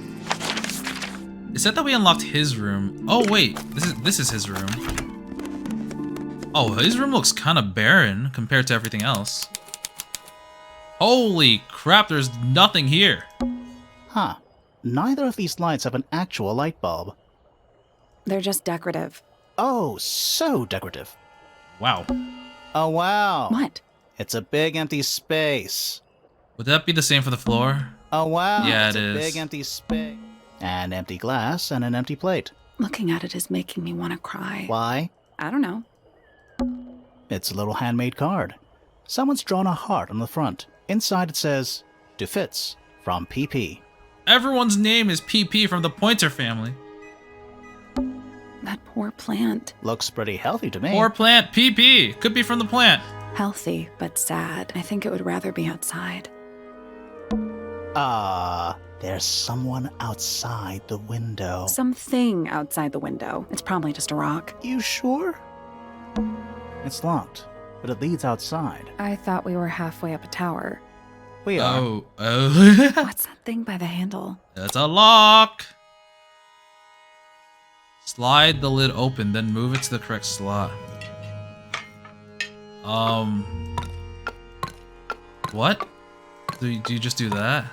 It said that we unlocked his room. Oh wait, this is his room. Oh, his room looks kind of barren compared to everything else. Holy crap, there's nothing here. Huh. Neither of these lights have an actual light bulb. They're just decorative. Oh, so decorative. Wow. Oh, wow. What? It's a big empty space. Would that be the same for the floor? Oh, wow. Yeah, it's it a is. big empty space. An empty glass and an empty plate. Looking at it is making me want to cry. Why? I don't know. It's a little handmade card. Someone's drawn a heart on the front. Inside it says, "To Fitz, from PP." Everyone's name is PP from the Pointer family. That poor plant. Looks pretty healthy to me. Poor plant, PP. Could be from the plant. Healthy, but sad. I think it would rather be outside. There's someone outside the window. Something outside the window. It's probably just a rock. You sure? It's locked, but it leads outside. I thought we were halfway up a tower. We are. Oh. What's that thing by the handle? That's a lock. Slide the lid open, then move it to the correct slot. What? Do you just do that?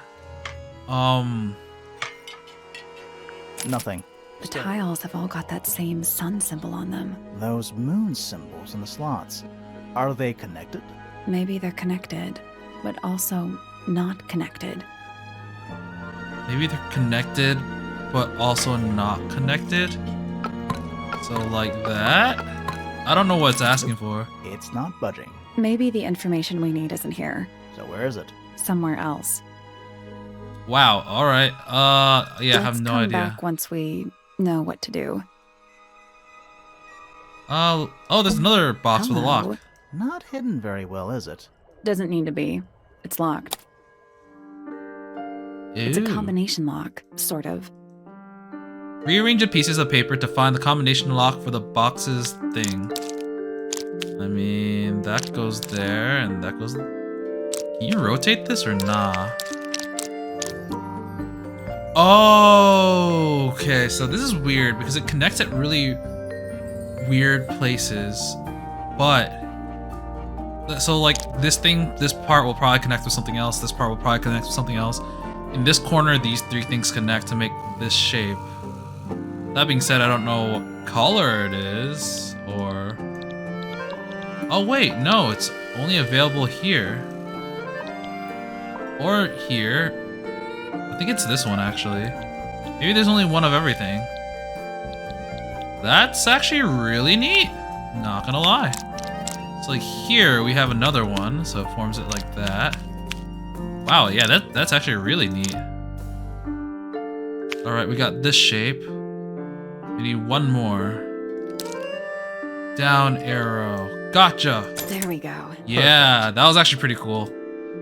Nothing. The tiles have all got that same sun symbol on them. Those moon symbols in the slots. Are they connected? Maybe they're connected, but also not connected. Maybe they're connected, but also not connected. So like that? I don't know what it's asking for. It's not budging. Maybe the information we need isn't here. So where is it? Somewhere else. Wow, alright. Yeah, I have no Let's come idea. back once we know what to do. Oh, there's another box with a Hello. lock. Not hidden very well, is it? Doesn't need to be. It's locked. It's a Ew. combination lock, sort of. Rearrange the pieces of paper to find the combination lock for the box's thing. I mean, that goes there, and that goes... Can you rotate this or nah? Oh, okay, so this is weird because it connects at really weird places, but... So like this part will probably connect with something else, this part will probably connect with something else. In this corner, these three things connect to make this shape. That being said, I don't know what color it is, or... Oh wait, no, it's only available here. Or here. I think it's this one, actually. Maybe there's only one of everything. That's actually really neat. Not gonna lie. So like here, we have another one, so it forms it like that. Wow, yeah, that's actually really neat. Alright, we got this shape. We need one more. Down arrow. Gotcha! There we go. Yeah, that was actually pretty cool.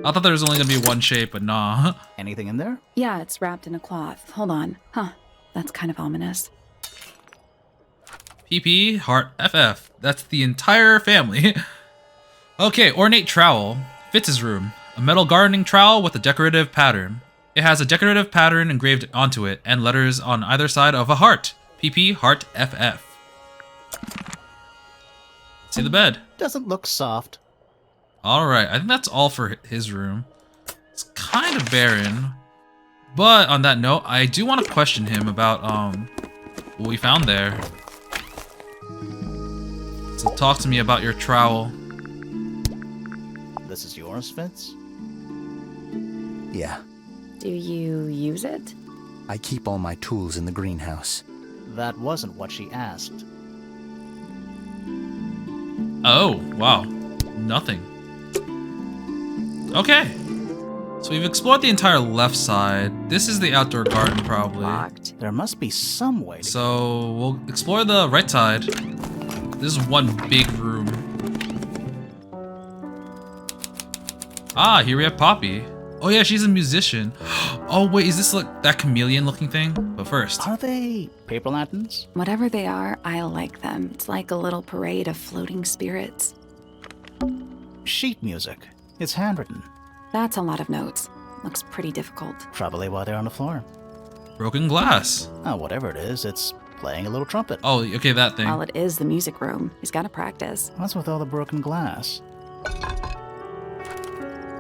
I thought there was only gonna be one shape, but nah. Anything in there? Yeah, it's wrapped in a cloth. Hold on. Huh. That's kind of ominous. PP, heart, FF. That's the entire family. Okay, ornate trowel. Fits his room. A metal gardening trowel with a decorative pattern. It has a decorative pattern engraved onto it and letters on either side of a heart. PP, heart, FF. See the bed. Doesn't look soft. Alright, I think that's all for his room. It's kind of barren. But on that note, I do want to question him about what we found there. So talk to me about your trowel. This is yours, Fitz? Yeah, Do you use it? I keep all my tools in the greenhouse. That wasn't what she asked. Oh, wow. Nothing. Okay. So we've explored the entire left side. This is the outdoor garden, probably. Locked. There must be some way to... So we'll explore the right side. This is one big room. Ah, here we have Poppy. Oh yeah, she's a musician. Oh wait, is this like that chameleon looking thing? But first. Are they paper lanterns? Whatever they are, I like them. It's like a little parade of floating spirits. Sheet music. It's handwritten. That's a lot of notes. Looks pretty difficult. Probably while they're on the floor. Broken glass. Oh, whatever it is, it's playing a little trumpet. Oh, okay, that thing. Well, it is the music room. He's got to practice. What's with all the broken glass?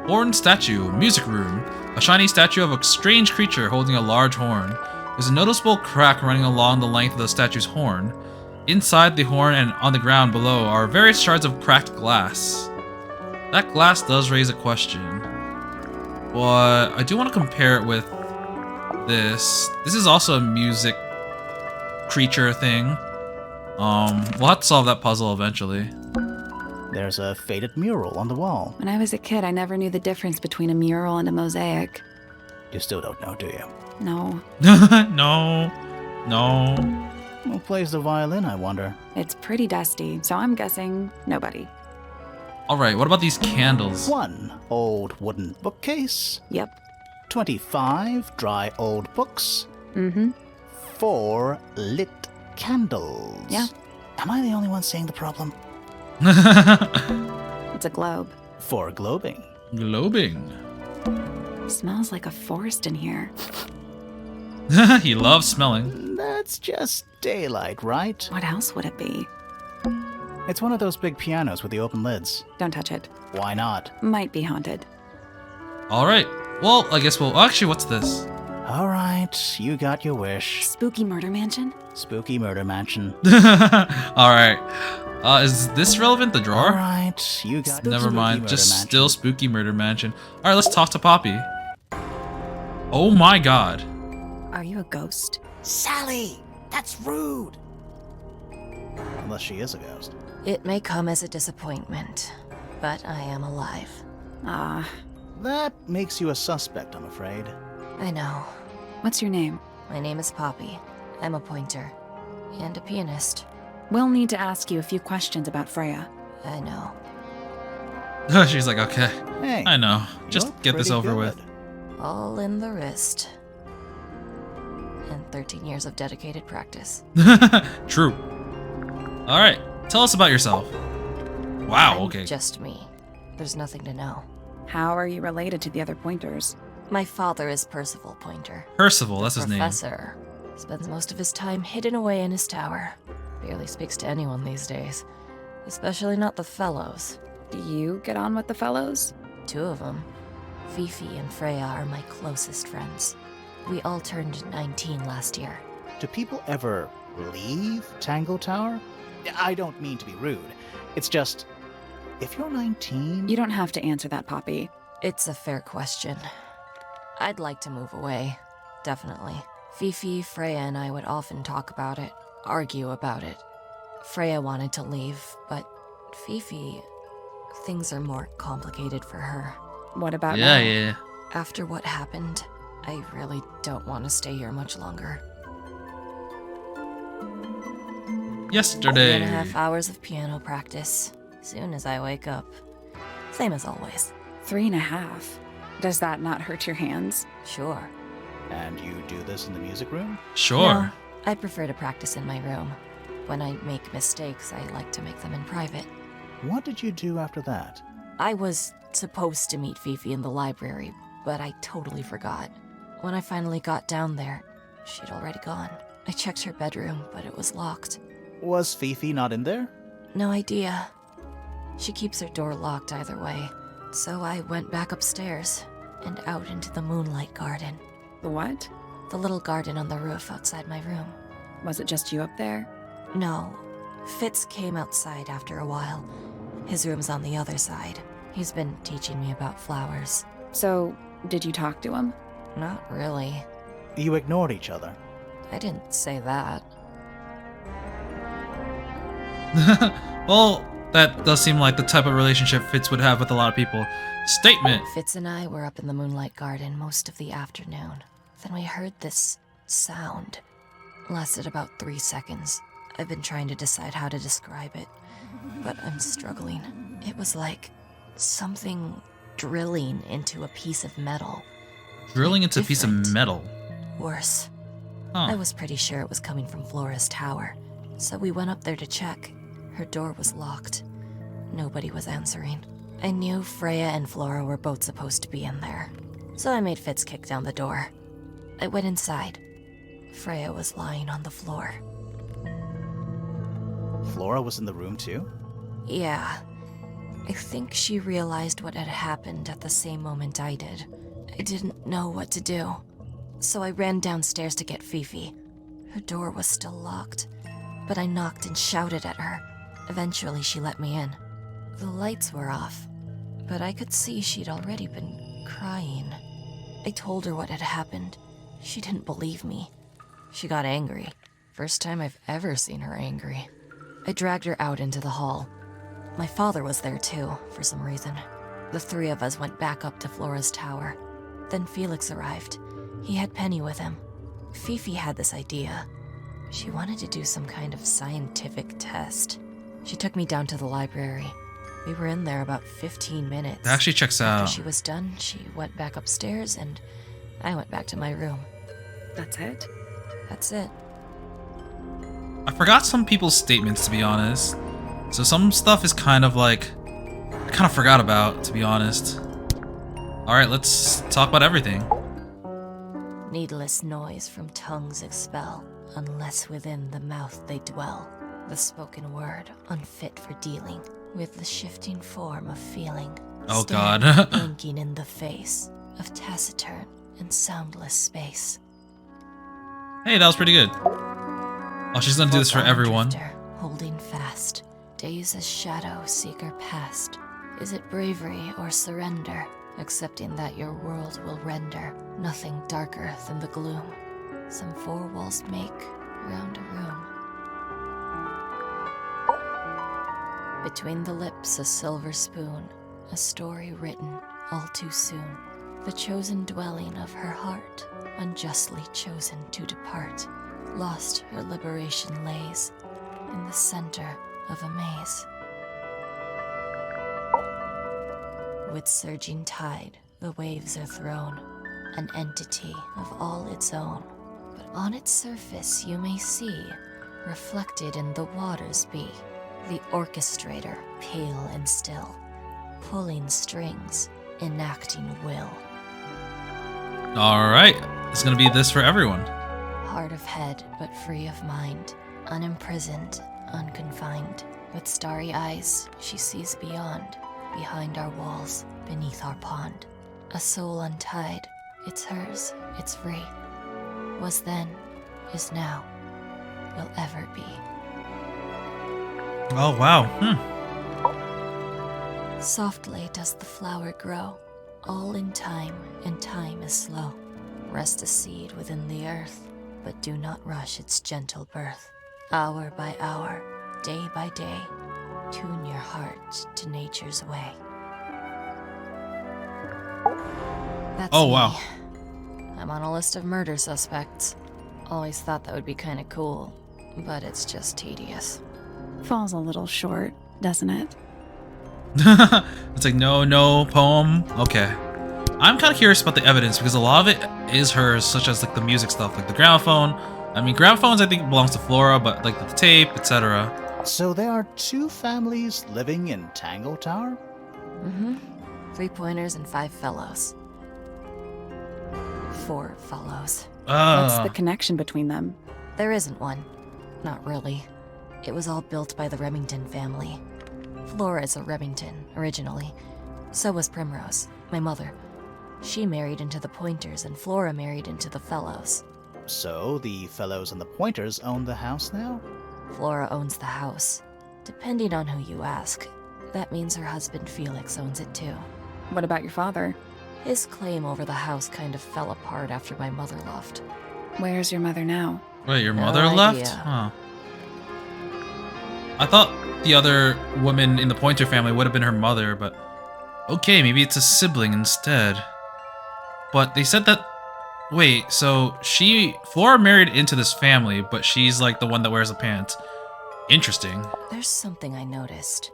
Horn statue, music room. A shiny statue of a strange creature holding a large horn. There's a noticeable crack running along the length of the statue's horn. Inside the horn and on the ground below are various shards of cracked glass. That glass does raise a question. But I do want to compare it with this. This is also a music creature thing. We'll have to solve that puzzle eventually. There's a faded mural on the wall. When I was a kid, I never knew the difference between a mural and a mosaic. You still don't know, do you? No, No. Who plays the violin, I wonder? it's pretty dusty, so I'm guessing nobody. Alright, what about these candles? 1 old wooden bookcase. Yep. 25 dry old books. Mm-hmm. 4 lit candles. Yeah. Am I the only one seeing the problem? It's a globe. 4 globing. Globing. Smells like a forest in here. He loves smelling. That's just daylight, right? What else would it be? It's one of those big pianos with the open lids. Don't touch it. Why not? Might be haunted. Alright. Well, I guess we'll... Actually, what's this? All right, you got your wish. Spooky murder mansion? Spooky murder mansion. Alright. Is this relevant? The All drawer? right, you got Never Spooky mind. Murder Just Mansion. still spooky murder mansion. Alright, let's talk to Poppy. Oh my god. Are you a ghost? Sally, that's rude. Unless she is a ghost. It may come as a disappointment, but I am alive. Ah, That makes you a suspect, I'm afraid. I know. what's your name? My name is Poppy. I'm a pointer. And a pianist. We'll need to ask you a few questions about Freya. I know. She's like, okay. Hey, I know. Just you're get this pretty over good. with. All in the wrist. And 13 years of dedicated practice. True. Alright. Tell us about yourself. Wow, I'm okay. just me. There's nothing to know. How are you related to the other pointers? My father is Percival Pointer. Percival, that's his name. Professor. Spends most of his time hidden away in his tower. Barely speaks to anyone these days. Especially not the fellows. Do you get on with the fellows? 2 of them. Fifi and Freya are my closest friends. We all turned 19 last year. Do people ever leave Tangle Tower? I don't mean to be rude. It's just, if you're 19... You don't have to answer that, Poppy. It's a fair question. I'd like to move away. Definitely. Fifi, Freya, and I would often talk about it, argue about it. Freya wanted to leave, but Fifi... Things are more complicated for her. What about Yeah, now? yeah. After what happened, I really don't want to stay here much longer. Yesterday. 3.5 hours of piano practice. Soon as I wake up. Same as always. 3.5. Does that not hurt your hands? Sure. And you do this in the music room? Sure. No, I prefer to practice in my room. When I make mistakes, I like to make them in private. What did you do after that? I was supposed to meet Fifi in the library, but I totally forgot. When I finally got down there, she'd already gone. I checked her bedroom, but it was locked. Was Fifi not in there? No idea. She keeps her door locked either way. So I went back upstairs and out into the moonlight garden. The what? The little garden on the roof outside my room. Was it just you up there? No. Fitz came outside after a while. His room's on the other side. He's been teaching me about flowers. So, did you talk to him? Not really. You ignored each other. I didn't say that. Well, that does seem like the type of relationship Fitz would have with a lot of people. Statement! Fitz and I were up in the moonlight garden most of the afternoon. Then we heard this sound. Lasted about 3 seconds. I've been trying to decide how to describe it, but I'm struggling. It was like something drilling into a piece of metal. Drilling into a piece of Different. metal. Worse. Huh. I was pretty sure it was coming from Flora's tower, so we went up there to check. Her door was locked. Nobody was answering. I knew Freya and Flora were both supposed to be in there, so I made Fitz kick down the door. I went inside. Freya was lying on the floor. Flora was in the room too? Yeah. I think she realized what had happened at the same moment I did. I didn't know what to do, so I ran downstairs to get Fifi. Her door was still locked, but I knocked and shouted at her. Eventually, she let me in. The lights were off, but I could see she'd already been crying. I told her what had happened. She didn't believe me. She got angry. First time I've ever seen her angry. I dragged her out into the hall. My father was there too, for some reason. The three of us went back up to Flora's tower. Then Felix arrived. He had Penny with him. Fifi had this idea. She wanted to do some kind of scientific test. She took me down to the library. We were in there about 15 minutes. That actually checks out. After she was done, she went back upstairs and I went back to my room. That's it? That's it. I forgot some people's statements, to be honest. So some stuff is kind of like... I kind of forgot about, to be honest. Alright, let's talk about everything. Needless noise from tongues expel, unless within the mouth they dwell. The spoken word, unfit for dealing with the shifting form of feeling. Oh, Staring, God. blinking in the face of taciturn and soundless space. Hey, that was pretty good. Oh, she's gonna do this for Forgotten everyone. drifter, holding fast, days as shadow seeker past. Is it bravery or surrender, accepting that your world will render nothing darker than the gloom some four walls make round a room? Between the lips a silver spoon, a story written all too soon. The chosen dwelling of her heart, unjustly chosen to depart. Lost her liberation lays in the center of a maze. With surging tide, the waves are thrown, an entity of all its own. But on its surface you may see, reflected in the waters be, the orchestrator, pale and still, pulling strings, enacting will. Alright, it's gonna be this for everyone. Hard of head, but free of mind, unimprisoned, unconfined. With starry eyes, she sees beyond, behind our walls, beneath our pond. A soul untied, it's hers, it's free. Was then, is now, will ever be. Oh, wow. Softly does the flower grow, all in time, and time is slow. Rest a seed within the earth, but do not rush its gentle birth. Hour by hour, day by day, tune your heart to nature's way. That's Oh, me. wow. I'm on a list of murder suspects. Always thought that would be kind of cool, but it's just tedious. Falls a little short, doesn't it? It's like, no, poem. Okay. I'm kind of curious about the evidence because a lot of it is hers, such as like the music stuff, like the gramophone. I mean, gramophones I think belongs to Flora, but like the tape, etc. So there are two families living in Tangle Tower? Mm-hmm. 3 pointers and 5 fellows. 4 fellows. What's the connection between them? There isn't one. Not really. It was all built by the Remington family. Flora is a Remington, originally. So was Primrose, my mother. She married into the Pointers, and Flora married into the Fellows. So the Fellows and the Pointers own the house now? Flora owns the house. Depending on who you ask, that means her husband Felix owns it too. What about your father? His claim over the house kind of fell apart after my mother left. Where's your mother now? Wait, your No mother left? idea. Huh. I thought the other woman in the Pointer family would have been her mother, but okay, maybe it's a sibling instead. But they said that. Wait, so Flora married into this family, but she's like the one that wears the pants. Interesting. There's something I noticed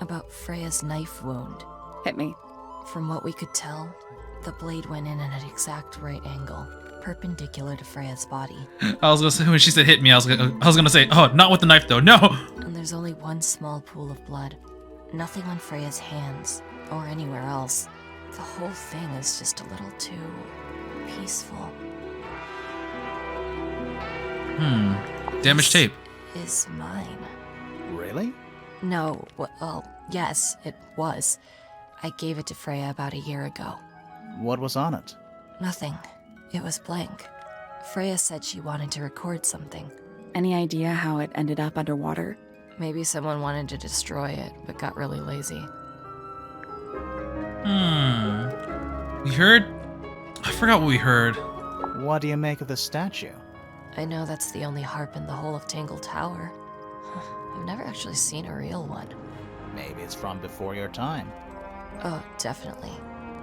about Freya's knife wound. Hit me. From what we could tell, the blade went in at an exact right angle, perpendicular to Freya's body. I was gonna say when she said hit me, I was gonna say, oh, not with the knife though, no. And there's only one small pool of blood. Nothing on Freya's hands, or anywhere else. The whole thing is just a little too peaceful. Damaged tape. Is mine. Really? No, well, yes, it was. I gave it to Freya about a year ago. What was on it? Nothing. It was blank. Freya said she wanted to record something. Any idea how it ended up underwater? Maybe someone wanted to destroy it, but got really lazy. We heard. I forgot what we heard. What do you make of the statue? I know that's the only harp in the whole of Tangle Tower. I've never actually seen a real one. Maybe it's from before your time. Oh, definitely.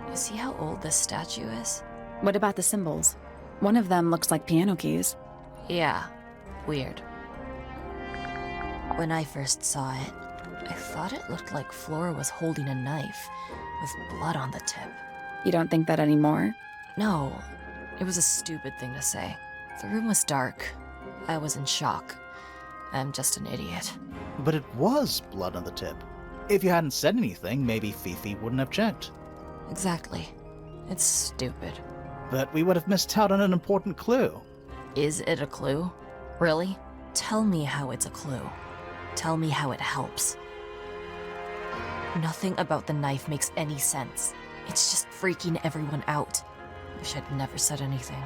You see how old this statue is? What about the symbols? One of them looks like piano keys. Yeah, weird. When I first saw it, I thought it looked like Flora was holding a knife with blood on the tip. You don't think that anymore? No, it was a stupid thing to say. The room was dark. I was in shock. I'm just an idiot. But it was blood on the tip. If you hadn't said anything, maybe Fifi wouldn't have checked. Exactly. It's stupid. But we would have missed out on an important clue. Is it a clue? Really? Tell me how it's a clue. Tell me how it helps. Nothing about the knife makes any sense. It's just freaking everyone out. Wish I'd never said anything.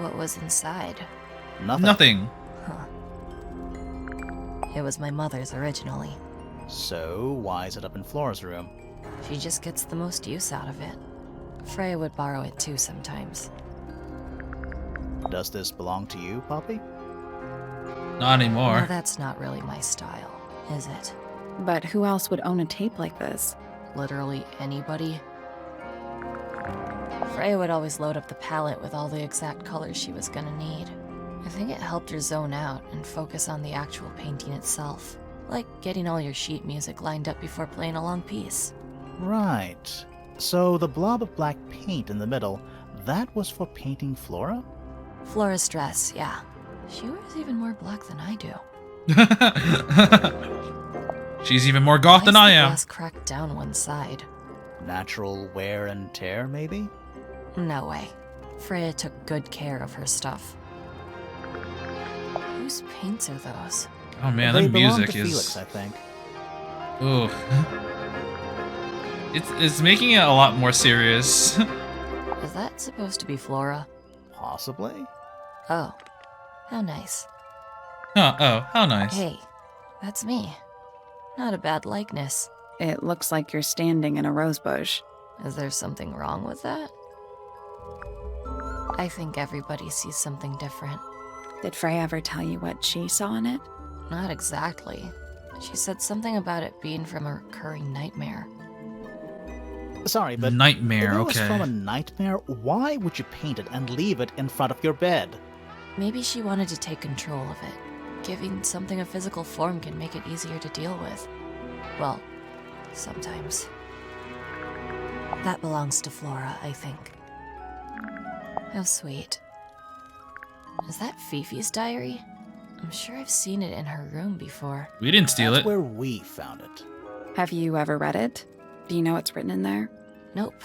What was inside? Nothing. Huh. It was my mother's originally. So, why is it up in Flora's room? She just gets the most use out of it. Freya would borrow it too sometimes. Does this belong to you, Poppy? Not anymore. No, that's not really my style, is it? But who else would own a tape like this? Literally anybody. Freya would always load up the palette with all the exact colors she was gonna need. I think it helped her zone out and focus on the actual painting itself. Like getting all your sheet music lined up before playing a long piece. Right. So the blob of black paint in the middle, that was for painting Flora? Flora's dress, yeah. She wears even more black than I do. She's even more goth than Why I is the am. glass cracked down one side? Natural wear and tear, maybe? No way. Freya took good care of her stuff. Whose paints are those? Oh man, They that belong music to is. Felix, I think. Ooh. It's making it a lot more serious. Is that supposed to be Flora? Possibly? Oh. How nice. Oh, how nice. Hey, that's me. Not a bad likeness. It looks like you're standing in a rose bush. Is there something wrong with that? I think everybody sees something different. Did Freya ever tell you what she saw in it? Not exactly. She said something about it being from a recurring nightmare. Sorry, but Nightmare, if it was okay. from a nightmare, why would you paint it and leave it in front of your bed? Maybe she wanted to take control of it. Giving something a physical form can make it easier to deal with. Well, sometimes. That belongs to Flora, I think. How sweet. Is that Fifi's diary? I'm sure I've seen it in her room before. We didn't steal That's it. where we found it. Have you ever read it? Do you know what's written in there? Nope.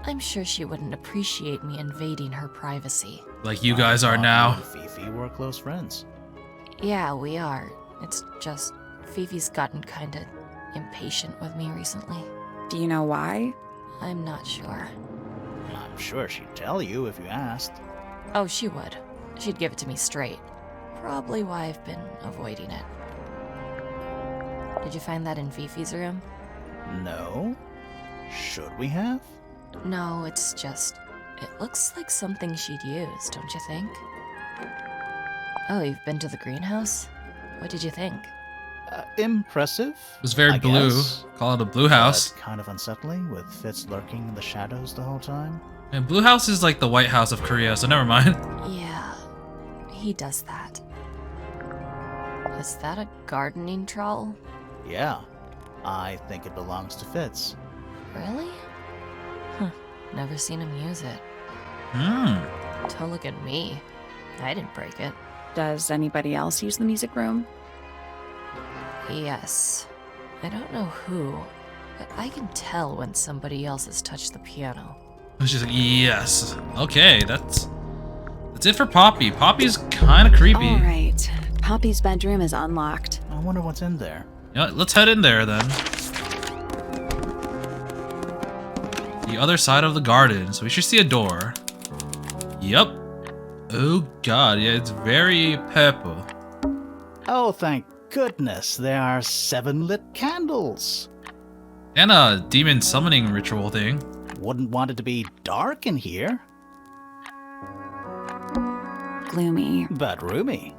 I'm sure she wouldn't appreciate me invading her privacy. Like you guys are Poppy now. and Fifi were close friends. Yeah, we are. It's just Fifi's gotten kinda impatient with me recently. Do you know why? I'm not sure. I'm sure she'd tell you if you asked. Oh, she would. She'd give it to me straight. Probably why I've been avoiding it. Did you find that in Fifi's room? No? Should we have? No, it's just... It looks like something she'd use, don't you think? Oh, you've been to the greenhouse? What did you think? Impressive. It was very I blue. guess. Call it a blue house. But kind of unsettling, with Fitz lurking in the shadows the whole time. And blue house is like the White House of Korea, so never mind. Yeah, he does that. Is that a gardening trowel? Yeah, I think it belongs to Fitz. Really? Huh, never seen him use it. Don't look at me. I didn't break it. Does anybody else use the music room? Yes. I don't know who, but I can tell when somebody else has touched the piano. She's like, yes. Okay, that's it for Poppy. Poppy's kind of creepy. All right. Poppy's bedroom is unlocked. I wonder what's in there. Yeah, let's head in there then. The other side of the garden, so we should see a door. Yep. Oh god, yeah, it's very purple. Oh, thank goodness, there are 7 lit candles. And a demon summoning ritual thing. Wouldn't want it to be dark in here, Gloomy. but roomy.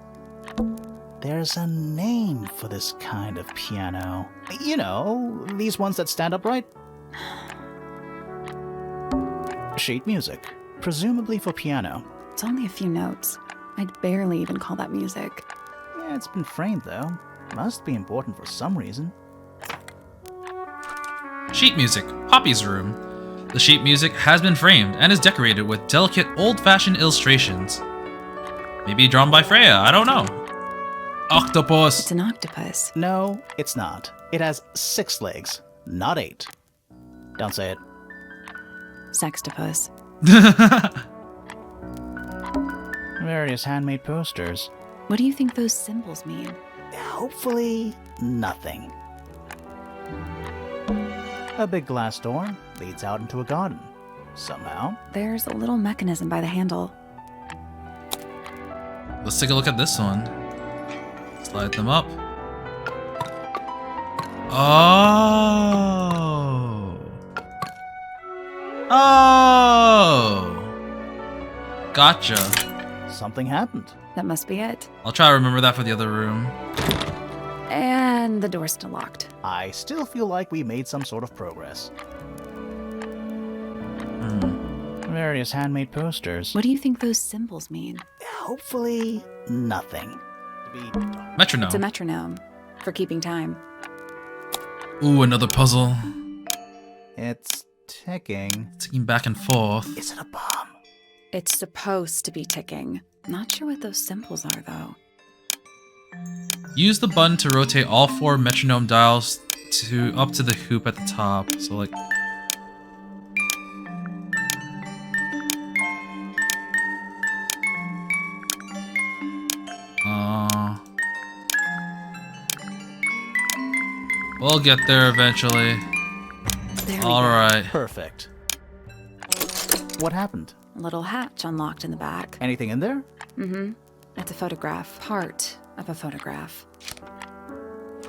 There's a name for this kind of piano. You know, these ones that stand upright. Sheet music, presumably for piano. It's only a few notes. I'd barely even call that music. Yeah, it's been framed though. Must be important for some reason. Sheet music, Poppy's room. The sheet music has been framed and is decorated with delicate old-fashioned illustrations. Maybe drawn by Freya, I don't know. Octopus. It's an octopus. No, it's not. It has 6 legs, not 8. Don't say it. Sextopus. Various handmade posters. What do you think those symbols mean? Hopefully, nothing. A big glass door leads out into a garden. Somehow. There's a little mechanism by the handle. Let's take a look at this one. Slide them up. Oh. Oh. Gotcha. Something happened. That must be it. I'll try to remember that for the other room. And the door's still locked. I still feel like we made some sort of progress. Various handmade posters. What do you think those symbols mean? Hopefully, nothing. Metronome. It's a metronome for keeping time. Ooh, another puzzle. It's ticking. Ticking back and forth. Is it a bomb? It's supposed to be ticking. Not sure what those symbols are, though. Use the button to rotate all 4 metronome dials up to the hoop at the top. So like... we'll get there eventually. There we go. Alright. Perfect. What happened? A little hatch unlocked in the back. Anything in there? Mm-hmm. It's a photograph. Part of a photograph.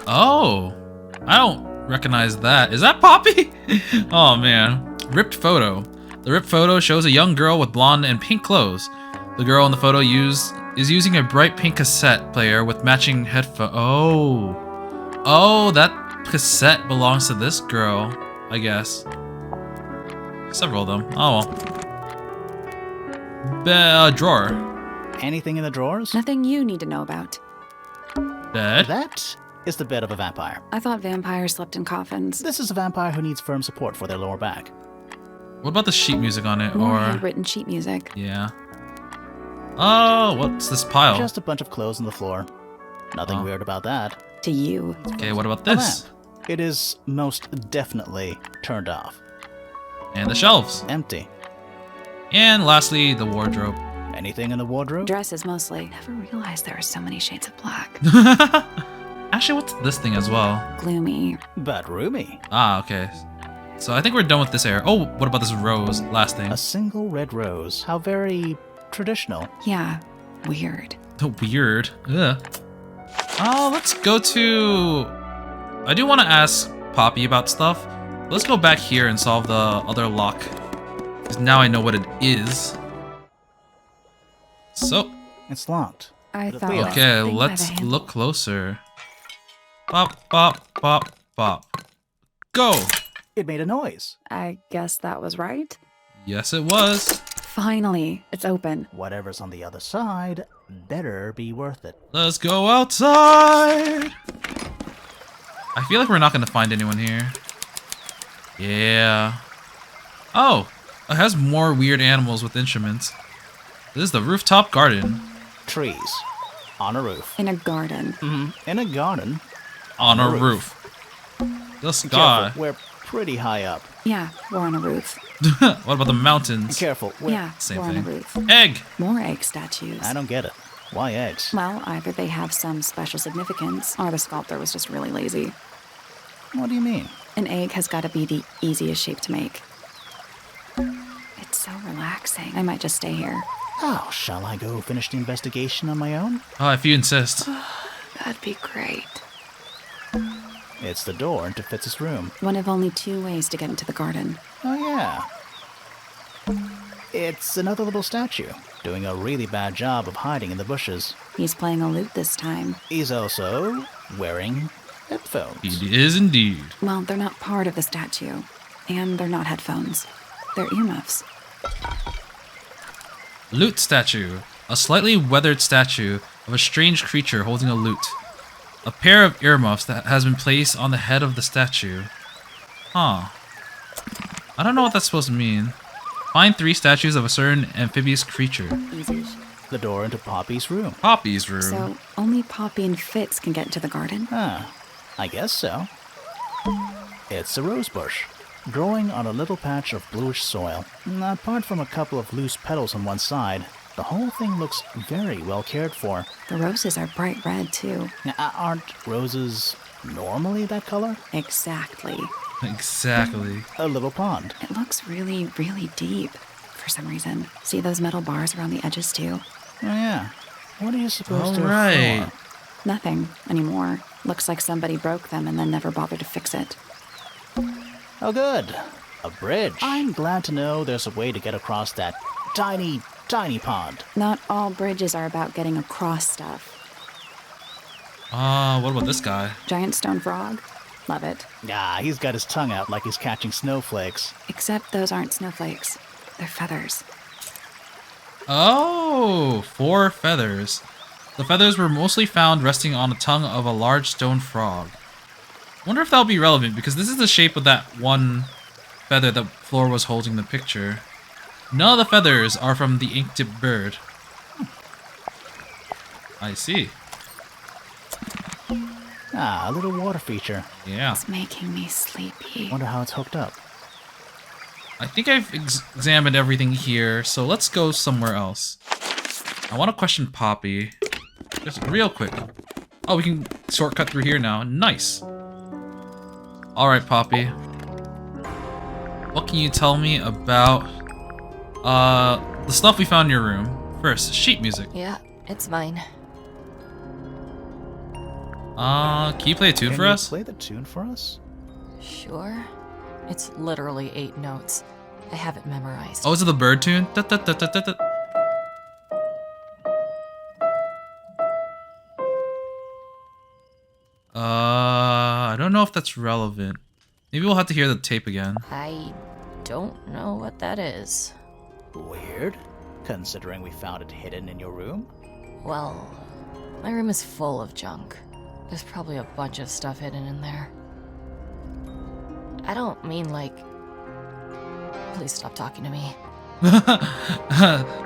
Oh, I don't recognize that. Is that Poppy? Oh man. Ripped photo. The ripped photo shows a young girl with blonde and pink clothes. The girl in the photo is using a bright pink cassette player with matching headphones. Oh, that cassette belongs to this girl, I guess. Several of them. Oh well. Drawer. Anything in the drawers? Nothing you need to know about. Bed. That is the bed of a vampire. I thought vampires slept in coffins. This is a vampire who needs firm support for their lower back. What about the sheet music on it? More Or handwritten sheet music. yeah. Oh, what's this pile? Just a bunch of clothes on the floor. Nothing Oh. weird about that. To you. Okay, what about A this? lamp. It is most definitely turned off. And the shelves. Empty. And lastly, the wardrobe. Anything in the wardrobe? Dresses mostly. Never realized there were so many shades of black. Actually, what's this thing as well? Gloomy. But roomy. Ah, okay. So I think we're done with this area. Oh, what about this rose? Last thing. A single red rose. How very traditional. Yeah. Weird. Weird. Ugh. Let's go to... I do want to ask Poppy about stuff. Let's go back here and solve the other lock. Because now I know what it is. So, It's locked. I But thought. we are. okay, Thing by let's the handle. look closer. Bop, bop, bop, bop. Go! It made a noise. I guess that was right. Yes, it was. Finally, it's open. Whatever's on the other side better be worth it. Let's go outside! I feel like we're not gonna find anyone here. Yeah. Oh, it has more weird animals with instruments. This is the rooftop garden. Trees. On a roof. In a garden. In a garden. On a Roof. roof. The sky. Careful, we're pretty high up. Yeah, we're on a roof. What about the mountains? Careful. Yeah, Same we're on thing. a roof. Egg! More egg statues. I don't get it. Why eggs? Well, either they have some special significance, or the sculptor was just really lazy. What do you mean? An egg has got to be the easiest shape to make. It's so relaxing. I might just stay here. Oh, shall I go finish the investigation on my own? Oh, if you insist. That'd be great. It's the door into Fitz's room. One of only 2 ways to get into the garden. Oh, yeah. It's another little statue, doing a really bad job of hiding in the bushes. He's playing a lute this time. He's also wearing headphones. It is indeed. Well, they're not part of the statue. And they're not headphones. They're earmuffs. Lute statue. A slightly weathered statue of a strange creature holding a lute. A pair of earmuffs that has been placed on the head of the statue. Huh. I don't know what that's supposed to mean. Find 3 statues of a certain amphibious creature. Easy. The door into Poppy's room. Poppy's room. So, only Poppy and Fitz can get into the garden? I guess so. It's a rose bush, growing on a little patch of bluish soil. Apart from a couple of loose petals on one side, the whole thing looks very well cared for. The roses are bright red, too. Now, aren't roses normally that color? Exactly. Exactly. A little pond. It looks really, really deep for some reason. See those metal bars around the edges, too? Oh, yeah. What are you supposed to Alright. have for? Nothing anymore. Looks like somebody broke them and then never bothered to fix it. Oh, good. A bridge. I'm glad to know there's a way to get across that tiny, tiny pond. Not all bridges are about getting across stuff. What about this guy? Giant stone frog? Love it. Ah, he's got his tongue out like he's catching snowflakes. Except those aren't snowflakes. They're feathers. Oh, 4 feathers. The feathers were mostly found resting on the tongue of a large stone frog. Wonder if that'll be relevant, because this is the shape of that one feather that Floor was holding in the picture. None of the feathers are from the ink-tipped bird. I see. Ah, a little water feature. Yeah. It's making me sleepy. Wonder how it's hooked up. I think I've examined everything here, so let's go somewhere else. I want to question Poppy. Just real quick. Oh, we can shortcut through here now. Nice. Alright, Poppy. What can you tell me about the stuff we found in your room? First, sheet music. Yeah, it's mine. Can you play a tune Can for you us? play the tune for us? Sure. It's literally 8 notes. I have it memorized. Oh, is it the bird tune? Da, da, da, da, da, da. I don't know if that's relevant. Maybe we'll have to hear the tape again. I don't know what that is. Weird, considering we found it hidden in your room. Well, my room is full of junk. There's probably a bunch of stuff hidden in there. I don't mean like... Please stop talking to me.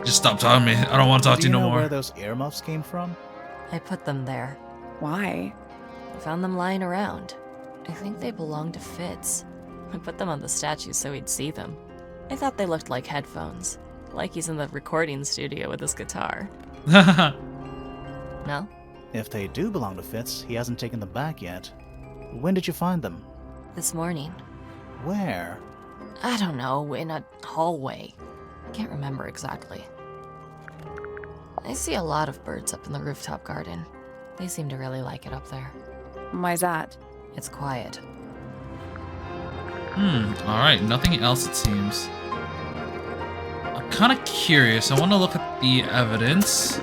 Just stop talking to me. I don't want to talk to you no Do you know more. where those earmuffs came from? I put them there. Why? I found them lying around. I think they belonged to Fitz. I put them on the statue so he'd see them. I thought they looked like headphones. Like he's in the recording studio with his guitar. No? If they do belong to Fitz, he hasn't taken them back yet. When did you find them? This morning. Where? I don't know, in a hallway. I can't remember exactly. I see a lot of birds up in the rooftop garden. They seem to really like it up there. Why's that? It's quiet. Alright, nothing else it seems. I'm kind of curious. I want to look at the evidence.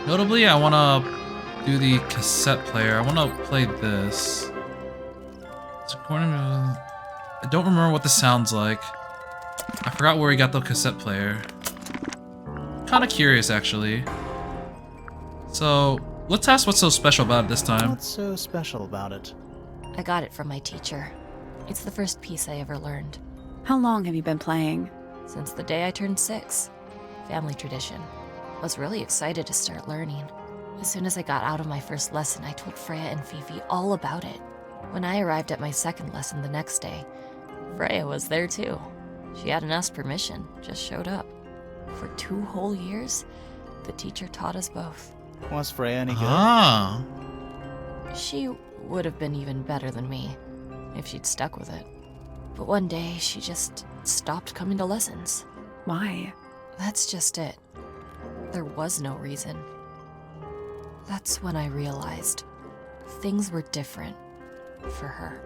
Notably, I want to do the cassette player. I want to play this. It's according to... I don't remember what this sounds like. I forgot where he got the cassette player. Kind of curious, actually. So, let's ask what's so special about it this time. What's so special about it? I got it from my teacher. It's the first piece I ever learned. How long have you been playing? Since the day I turned 6. Family tradition. I was really excited to start learning. As soon as I got out of my first lesson, I told Freya and Fifi all about it. When I arrived at my second lesson the next day, Freya was there too. She hadn't asked permission, just showed up. For 2 whole years, the teacher taught us both. Was Freya any good? Ah. She would have been even better than me, if she'd stuck with it. But one day, she just stopped coming to lessons. Why? That's just it. There was no reason. That's when I realized things were different for her.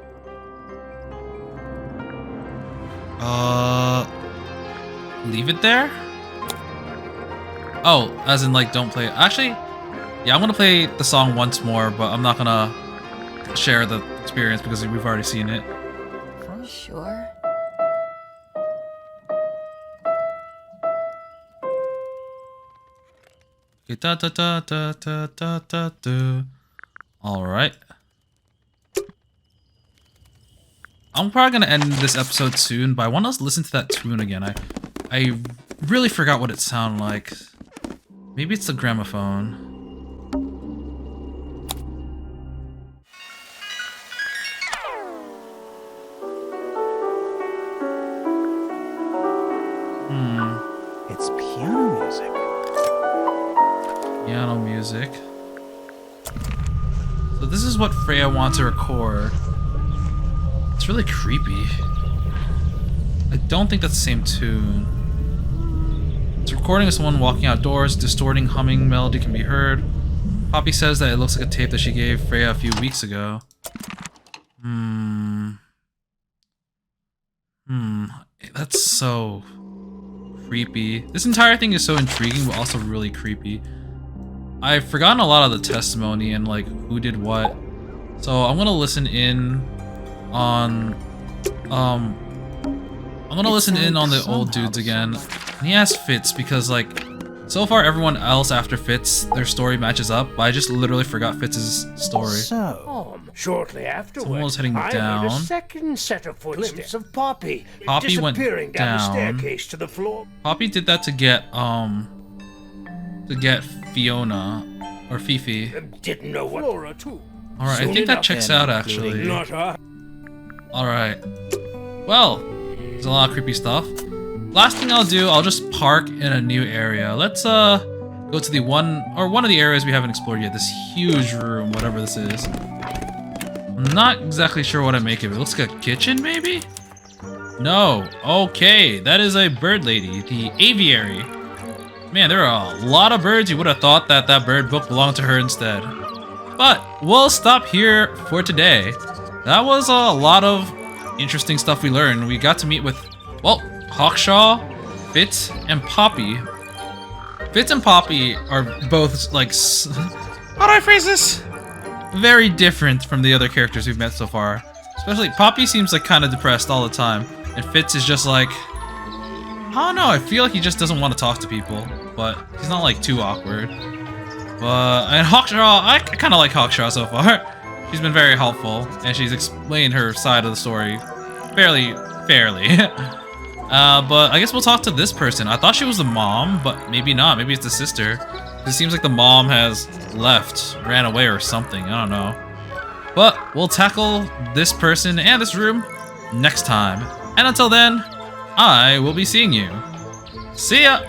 Leave it there? Oh, as in like don't play it. Actually, yeah, I'm gonna play the song once more, but I'm not gonna share the experience because we've already seen it. Sure. Okay, da da da da da da da da. Alright. I'm probably gonna end this episode soon, but I want to listen to that tune again. I really forgot what it sounded like. Maybe it's the gramophone. It's piano music. Piano music. So this is what Freya wants to record. It's really creepy. I don't think that's the same tune. It's recording of someone walking outdoors, distorting humming melody can be heard. Poppy says that it looks like a tape that she gave Freya a few weeks ago. That's so creepy. This entire thing is so intriguing, but also really creepy. I've forgotten a lot of the testimony and like who did what. So I'm gonna listen in on I'm gonna listen in on the old dudes again. And he asked Fitz because like so far everyone else after Fitz, their story matches up, but I just literally forgot Fitz's story. So, Shortly afterwards, Someone was heading I down. heard a second set of footsteps. Glimpse of Poppy, Poppy went disappearing down the down. staircase to the floor. Poppy did that to get Fiona or Fifi. Didn't know what. Flora too. Alright, I Soon think that enough. checks out actually. Not her. Alright. Well, there's a lot of creepy stuff. Last thing I'll do, I'll just park in a new area. Let's go to the one of the areas we haven't explored yet. This huge room, whatever this is. I'm not exactly sure what I make of it. It looks like a kitchen, maybe? No. Okay, that is a bird lady, the aviary. Man, there are a lot of birds. You would have thought that that bird book belonged to her instead. But we'll stop here for today. That was a lot of interesting stuff we learned. We got to meet with, well, Hawkshaw, Fitz, and Poppy. Fitz and Poppy are both, like, how do I phrase this? Very different from the other characters we've met so far. Especially, Poppy seems like kind of depressed all the time. And Fitz is just like, I don't know, I feel like he just doesn't want to talk to people. But he's not, like, too awkward. And Hawkshaw, I kind of like Hawkshaw so far. She's been very helpful, and she's explained her side of the story fairly. But I guess we'll talk to this person. I thought she was the mom, but maybe not. Maybe it's the sister. It seems like the mom has left, ran away or something. I don't know. But we'll tackle this person and this room next time. And until then, I will be seeing you. See ya!